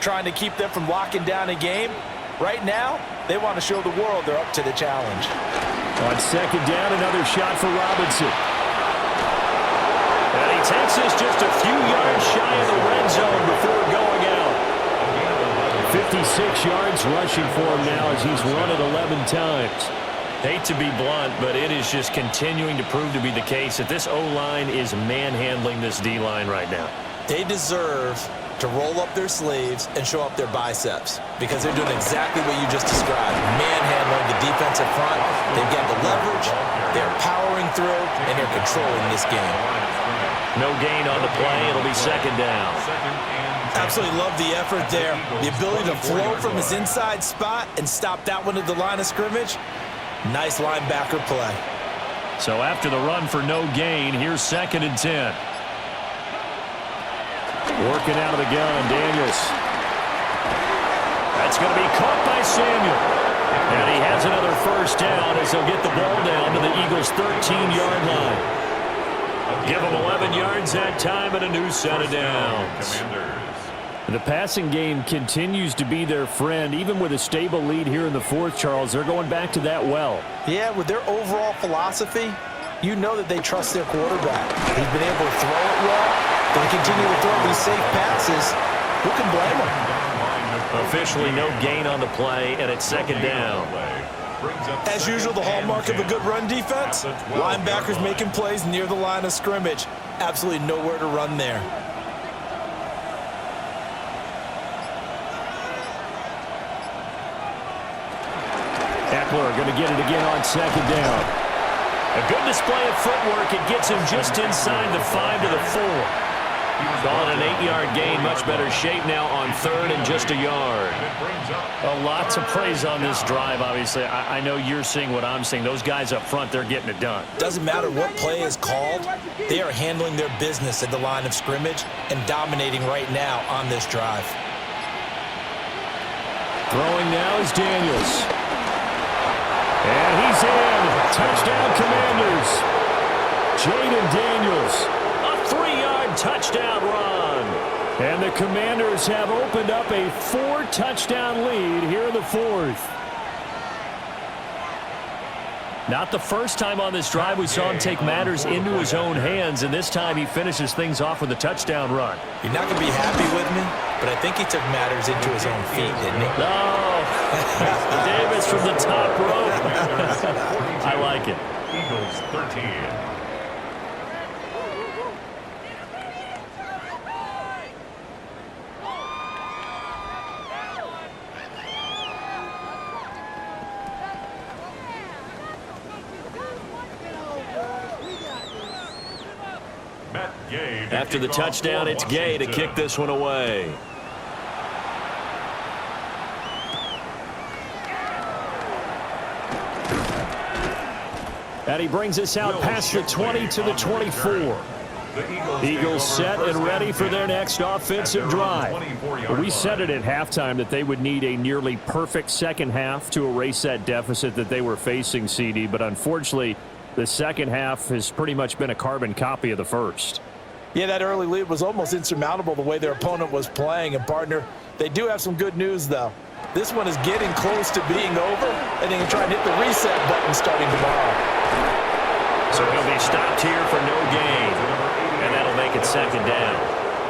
trying to keep them from locking down a game. Right now, they want to show the world they're up to the challenge. On 2nd down, another shot for Robinson. And he takes this just a few yards shy of the red zone before going out. 56 yards rushing for him now as he's run it 11 times. Hate to be blunt, but it is just continuing to prove to be the case that this O-line is manhandling this D-line right now. They deserve to roll up their sleeves and show up their biceps because they're doing exactly what you just described, manhandling the defensive front. They've got the leverage, they're powering through, and they're controlling this game. No gain on the play. It'll be second down. Absolutely love the effort there. The ability to flow from his inside spot and stop that one at the line of scrimmage. Nice linebacker play. So after the run for no gain, here's 2nd and 10. Working out of the gun, Daniels. That's going to be caught by Samuel. And he has another first down as they'll get the ball down to the Eagles' 13-yard line. Give them 11 yards that time and a new set of downs. The passing game continues to be their friend. Even with a stable lead here in the 4th, Charles, they're going back to that well. Yeah, with their overall philosophy, you know that they trust their quarterback. He's been able to throw it well. They continue to throw these safe passes. Who can blame them? Officially no gain on the play, and it's 2nd down. As usual, the hallmark of a good run defense, linebackers making plays near the line of scrimmage. Absolutely nowhere to run there. Eckler going to get it again on 2nd down. A good display of footwork. It gets him just inside the 5 to the 4. Calling an 8-yard gain. Much better shape now on 3rd and just a yard. A lot to praise on this drive, obviously. I know you're seeing what I'm seeing. Those guys up front, they're getting it done. Doesn't matter what play is called. They are handling their business at the line of scrimmage and dominating right now on this drive. Throwing now is Daniels. And he's in. Touchdown, Commanders. Jaden Daniels. A 3-yard touchdown run. And the Commanders have opened up a 4-touchdown lead here in the 4th. Not the first time on this drive we saw him take matters into his own hands, and this time he finishes things off with a touchdown run. You're not going to be happy with me, but I think he took matters into his own feet, didn't he? No. Davis from the top rope. I like it. Eagles 13. After the touchdown, it's Gay to kick this one away. And he brings us out past the 20 to the 24. Eagles set and ready for their next offensive drive. We said it at halftime that they would need a nearly perfect second half to erase that deficit that they were facing, CD, but unfortunately, the second half has pretty much been a carbon copy of the first. Yeah, that early lead was almost insurmountable the way their opponent was playing. And, partner, they do have some good news, though. This one is getting close to being over, and they can try and hit the reset button starting tomorrow. So he'll be stopped here for no gain, and that'll make it 2nd down.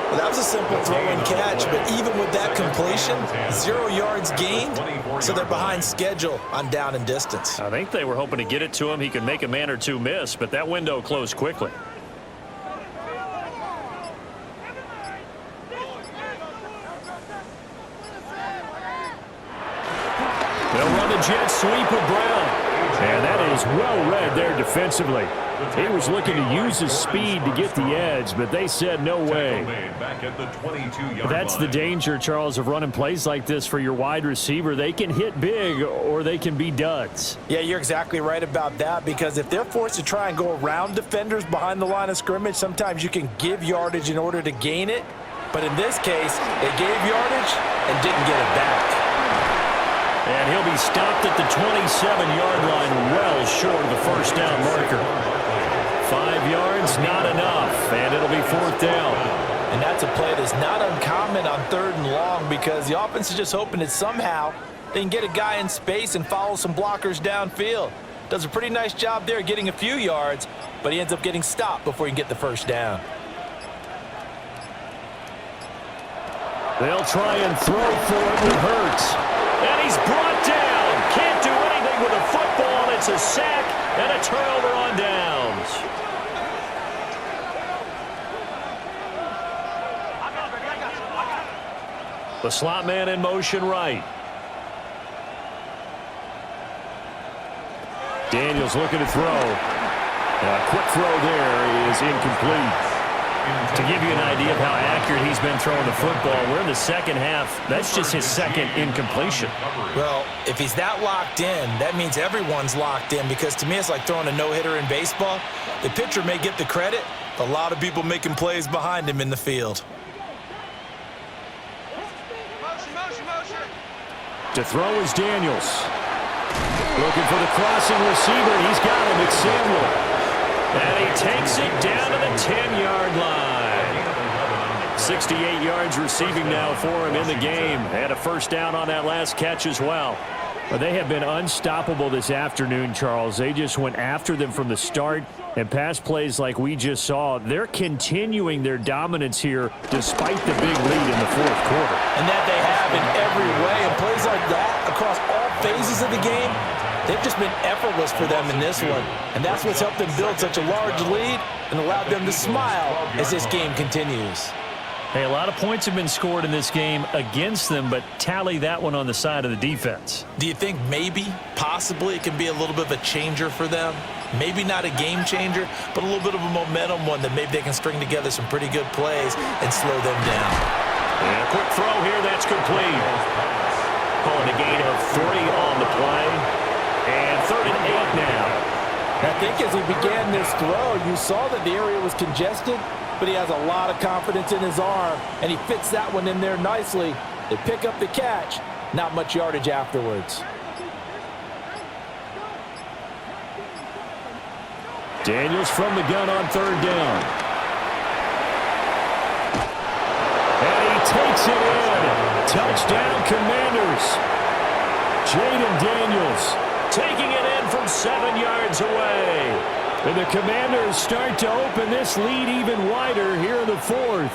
Well, that was a simple throw and catch, but even with that completion, 0 yards gained, so they're behind schedule on down and distance. I think they were hoping to get it to him. He could make a man or two miss, but that window closed quickly. They'll run the jet sweep with Brown. And that is well read there defensively. He was looking to use his speed to get the edge, but they said no way. That's the danger, Charles, of running plays like this for your wide receiver. They can hit big or they can be duds. Yeah, you're exactly right about that, because if they're forced to try and go around defenders behind the line of scrimmage, sometimes you can give yardage in order to gain it. But in this case, they gave yardage and didn't get it back. And he'll be stopped at the 27-yard line, well short of the first down marker. 5 yards, not enough, and it'll be 4th down. And that's a play that's not uncommon on 3rd and long, because the offense is just hoping that somehow they can get a guy in space and follow some blockers downfield. Does a pretty nice job there getting a few yards, but he ends up getting stopped before he can get the first down. They'll try and throw for it with Hurts. And he's brought down. Can't do anything with a football, and It's a sack and a turnover on downs. The slot man in motion right. Daniels looking to throw. A quick throw there is incomplete. To give you an idea of how accurate he's been throwing the football, we're in the second half. That's just his second incompletion. Well, if he's that locked in, that means everyone's locked in, because to me it's like throwing a no-hitter in baseball. The pitcher may get the credit, a lot of people making plays behind him in the field. To throw is Daniels. Looking for the crossing receiver. He's got him. It's Samuel. And he takes it down to the 10-yard line. 68 yards receiving now for him in the game. Had a first down on that last catch as well. But they have been unstoppable this afternoon, Charles. They just went after them from the start. And pass plays like we just saw, they're continuing their dominance here despite the big lead in the fourth quarter. And that they have in every way. And plays like that across all phases of the game, they've just been effortless for them in this one. And that's what's helped them build such a large lead and allowed them to smile as this game continues. Hey, a lot of points have been scored in this game against them, but tally that one on the side of the defense. Do you think maybe, possibly, it can be a little bit of a changer for them? Maybe not a game changer, but a little bit of a momentum one that maybe they can string together some pretty good plays and slow them down. And a quick throw here, that's complete. Calling a gain of 3 on the play. And 3rd and 8 now. I think as he began this throw, you saw that the area was congested, but he has a lot of confidence in his arm, and he fits that one in there nicely. They pick up the catch, not much yardage afterwards. Daniels from the gun on 3rd down. And he takes it in. Touchdown, Commanders. Jaden Daniels taking it in from 7 yards away. And the Commanders start to open this lead even wider here in the fourth.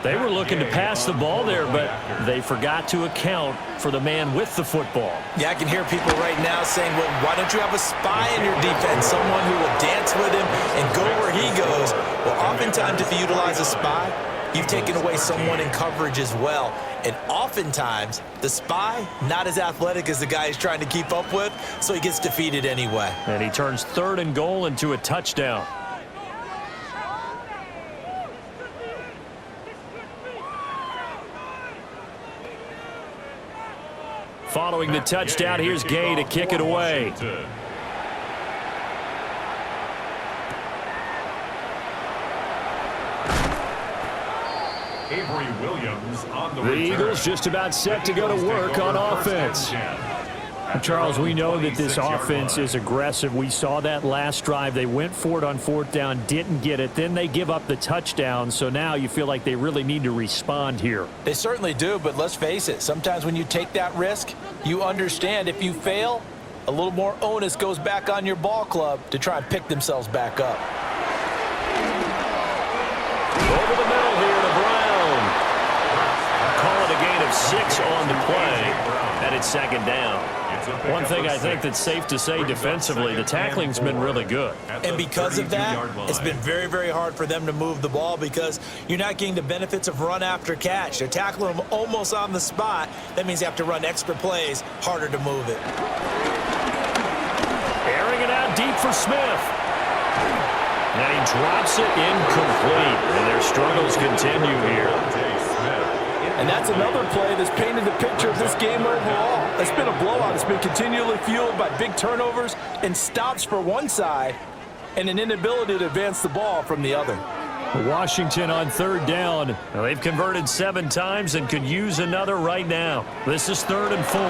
They were looking to pass the ball there, but they forgot to account for the man with the football. Yeah, I can hear people right now saying, well, why don't you have a spy in your defense, someone who will dance with him and go where he goes? Well, oftentimes if you utilize a spy, you've taken away someone in coverage as well. And oftentimes, the spy, not as athletic as the guy he's trying to keep up with, so he gets defeated anyway. And he turns 3rd and goal into a touchdown. Following the touchdown, here's Gay to kick it away. Avery Williams on the Eagles just about set to go to work on offense. Charles, we know that this offense is aggressive. We saw that last drive. They went for it on 4th down, didn't get it. Then they give up the touchdown, so now you feel like they really need to respond here. They certainly do, but let's face it. Sometimes when you take that risk, you understand if you fail, a little more onus goes back on your ball club to try and pick themselves back up. Over the middle here to Brown. Call it a gain of 6 on the play. And it's 2nd down. One thing I think that's safe to say defensively, the tackling's been really good. And because of that, it's been very, very hard for them to move the ball because you're not getting the benefits of run after catch. They're tackling them almost on the spot. That means you have to run extra plays, harder to move it. Airing it out deep for Smith. And he drops it incomplete. And their struggles continue here. And that's another play that's painted the picture of this game overall. It's been a blowout. It's been continually fueled by big turnovers and stops for one side and an inability to advance the ball from the other. Washington on 3rd down. Now, they've converted 7 times and could use another right now. This is 3rd and 4.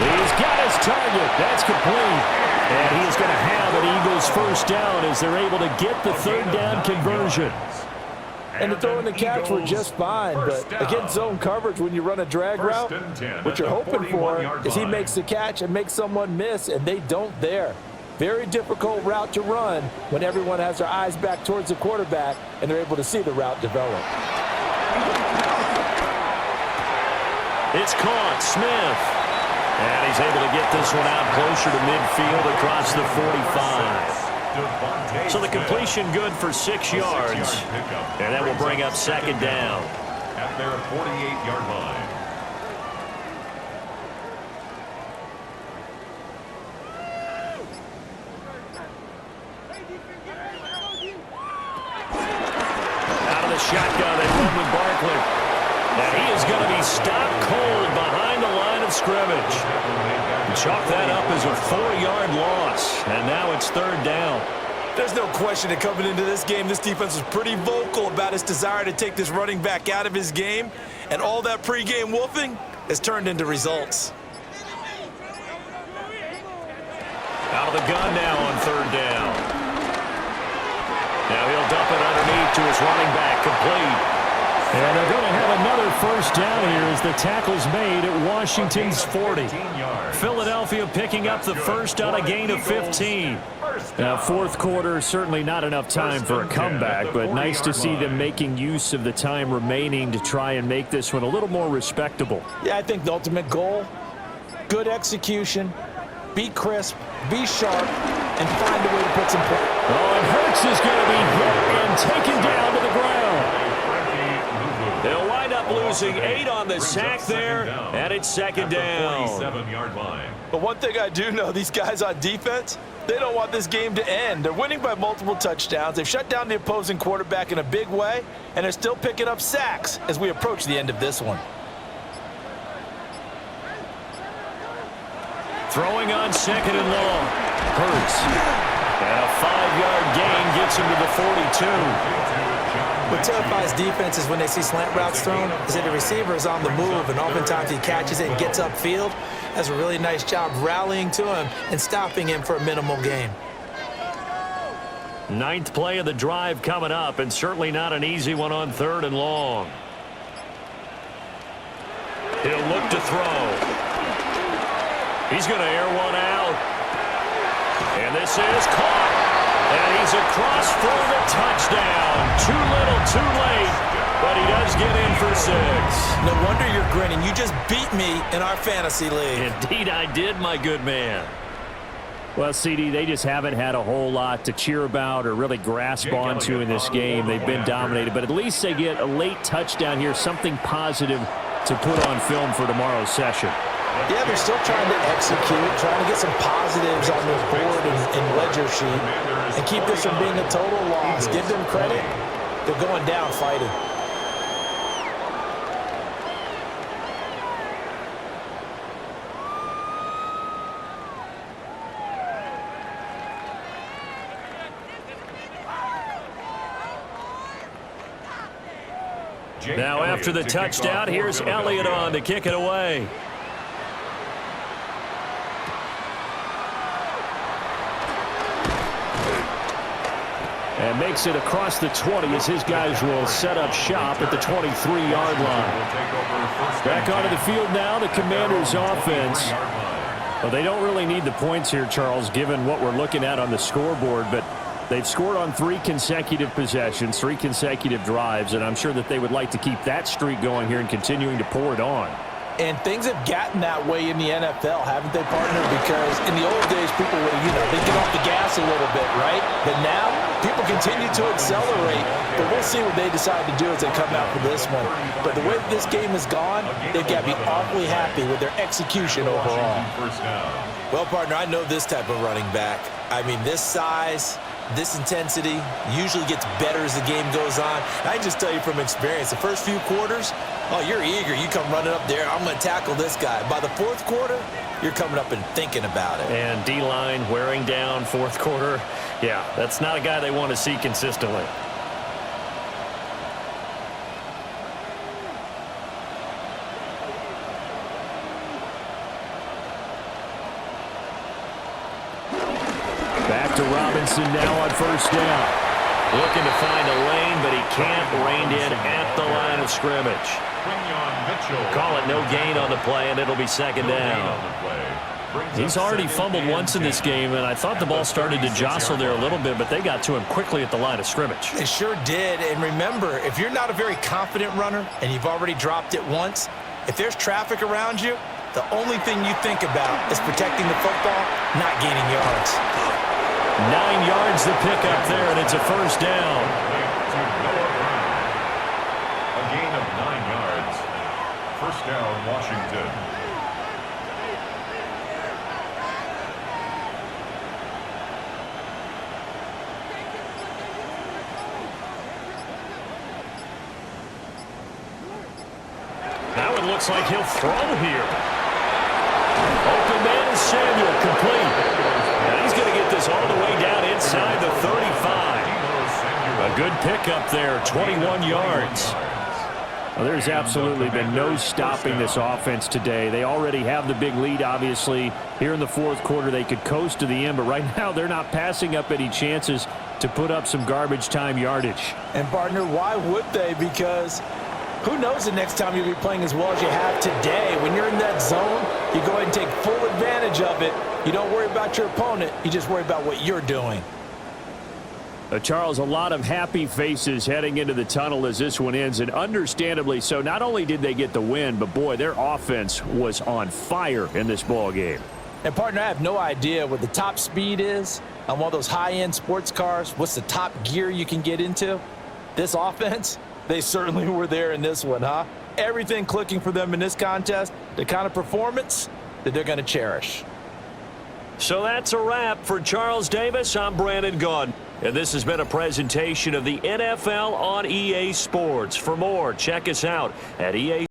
He's got his target. That's complete. And he is going to have an Eagles first down as they're able to get the 3rd down conversion. And the throw and the catch were just fine, but against zone coverage, when you run a drag route, what you're hoping for is he makes the catch and makes someone miss, and they don't there. Very difficult route to run when everyone has their eyes back towards the quarterback and they're able to see the route develop. It's caught. Smith. And he's able to get this one out closer to midfield across the 45. So the completion good for 6 yards. And that will bring up second down. At their 48-yard line. Out of the shotgun, they run with Barkley. And he is going to be stopped cold behind the line of scrimmage. Chalk that up as a 4-yard loss. And now it's third down. There's no question that coming into this game, this defense was pretty vocal about its desire to take this running back out of his game. And all that pregame wolfing has turned into results. Out of the gun now on third down. Now he'll dump it underneath to his running back, complete. And they're going to have another first down here as the tackle's made at Washington's 40. Philadelphia picking up the first on a gain of 15. Now, fourth quarter, certainly not enough time for a comeback, but nice to see them making use of the time remaining to try and make this one a little more respectable. Yeah, I think the ultimate goal, good execution, be crisp, be sharp, and find a way to put some points. Oh, and Hurts is going to be hit and taken down to the ground. They'll wind up losing 8 on the sack there, and it's second down. 47-yard line. But one thing I do know, these guys on defense, they don't want this game to end. They're winning by multiple touchdowns. They've shut down the opposing quarterback in a big way, and they're still picking up sacks as we approach the end of this one. Throwing on second and long. Hurts. And a 5-yard gain gets him to the 42. What terrifies defenses when they see slant routes thrown is that the receiver is on the move, and oftentimes he catches it and gets upfield. Does a really nice job rallying to him and stopping him for a minimal gain. 9th play of the drive coming up, and certainly not an easy one on third and long. He'll look to throw. He's going to air one out. And this is caught. And he's across for the touchdown. Too little, too late. But he does get in for 6. No wonder you're grinning. You just beat me in our fantasy league. Indeed I did, my good man. Well, CD, they just haven't had a whole lot to cheer about or really grasp onto in this game. They've been dominated, but at least they get a late touchdown here, something positive to put on film for tomorrow's session. Yeah, they're still trying to execute, trying to get some positives on their board and ledger sheet and keep this from being a total loss. Give them credit. They're going down fighting. Now after the touchdown, here's Elliott on to kick it away. And makes it across the 20 as his guys will set up shop at the 23-yard line. Back onto the field now, the Commanders' offense. Well, they don't really need the points here, Charles, given what we're looking at on the scoreboard, but they've scored on 3 consecutive possessions, 3 consecutive drives, and I'm sure that they would like to keep that streak going here and continuing to pour it on. And things have gotten that way in the NFL, haven't they, partner? Because in the old days, people would, they'd get off the gas a little bit, right? But now, people continue to accelerate. But we'll see what they decide to do as they come out for this one. But the way this game has gone, they've got to be awfully happy with their execution overall. Well, partner, I know this type of running back. I mean, this size, this intensity usually gets better as the game goes on. And I just tell you from experience, the first few quarters, oh, you're eager. You come running up there. I'm going to tackle this guy. By the fourth quarter, you're coming up and thinking about it. And D-line wearing down fourth quarter. Yeah, that's not a guy they want to see consistently. Back to Robinson now on first down. Looking to find a lane, but he can't. Reined in at the line of scrimmage. Call it no gain on the play, and it'll be second down. He's already fumbled once in this game, and I thought the ball started to jostle there a little bit, but they got to him quickly at the line of scrimmage. They sure did. And remember, if you're not a very confident runner and you've already dropped it once, if there's traffic around you, The only thing you think about is protecting the football, not gaining yards. 9 yards to pick up there, and it's a first down. A gain of 9 yards. First down, Washington. Now it looks like he'll throw here. Open man is Samuel, complete. And he's going to get this all the way down inside the 35. A good pickup there, 21 yards. Well, there's absolutely been no stopping this offense today. They already have the big lead, obviously. Here in the fourth quarter, they could coast to the end, but right now they're not passing up any chances to put up some garbage time yardage. And, partner, why would they? Because who knows the next time you'll be playing as well as you have today. When you're in that zone, you go ahead and take full advantage of it. You don't worry about your opponent. You just worry about what you're doing. Charles, a lot of happy faces heading into the tunnel as this one ends, and understandably so. Not only did they get the win, but, boy, their offense was on fire in this ball game. And, partner, I have no idea what the top speed is on one of those high-end sports cars. What's the top gear you can get into? This offense, they certainly were there in this one, huh? Everything clicking for them in this contest, the kind of performance that they're going to cherish. So that's a wrap for Charles Davis. I'm Brandon Gunn. And this has been a presentation of the NFL on EA Sports. For more, check us out at EA.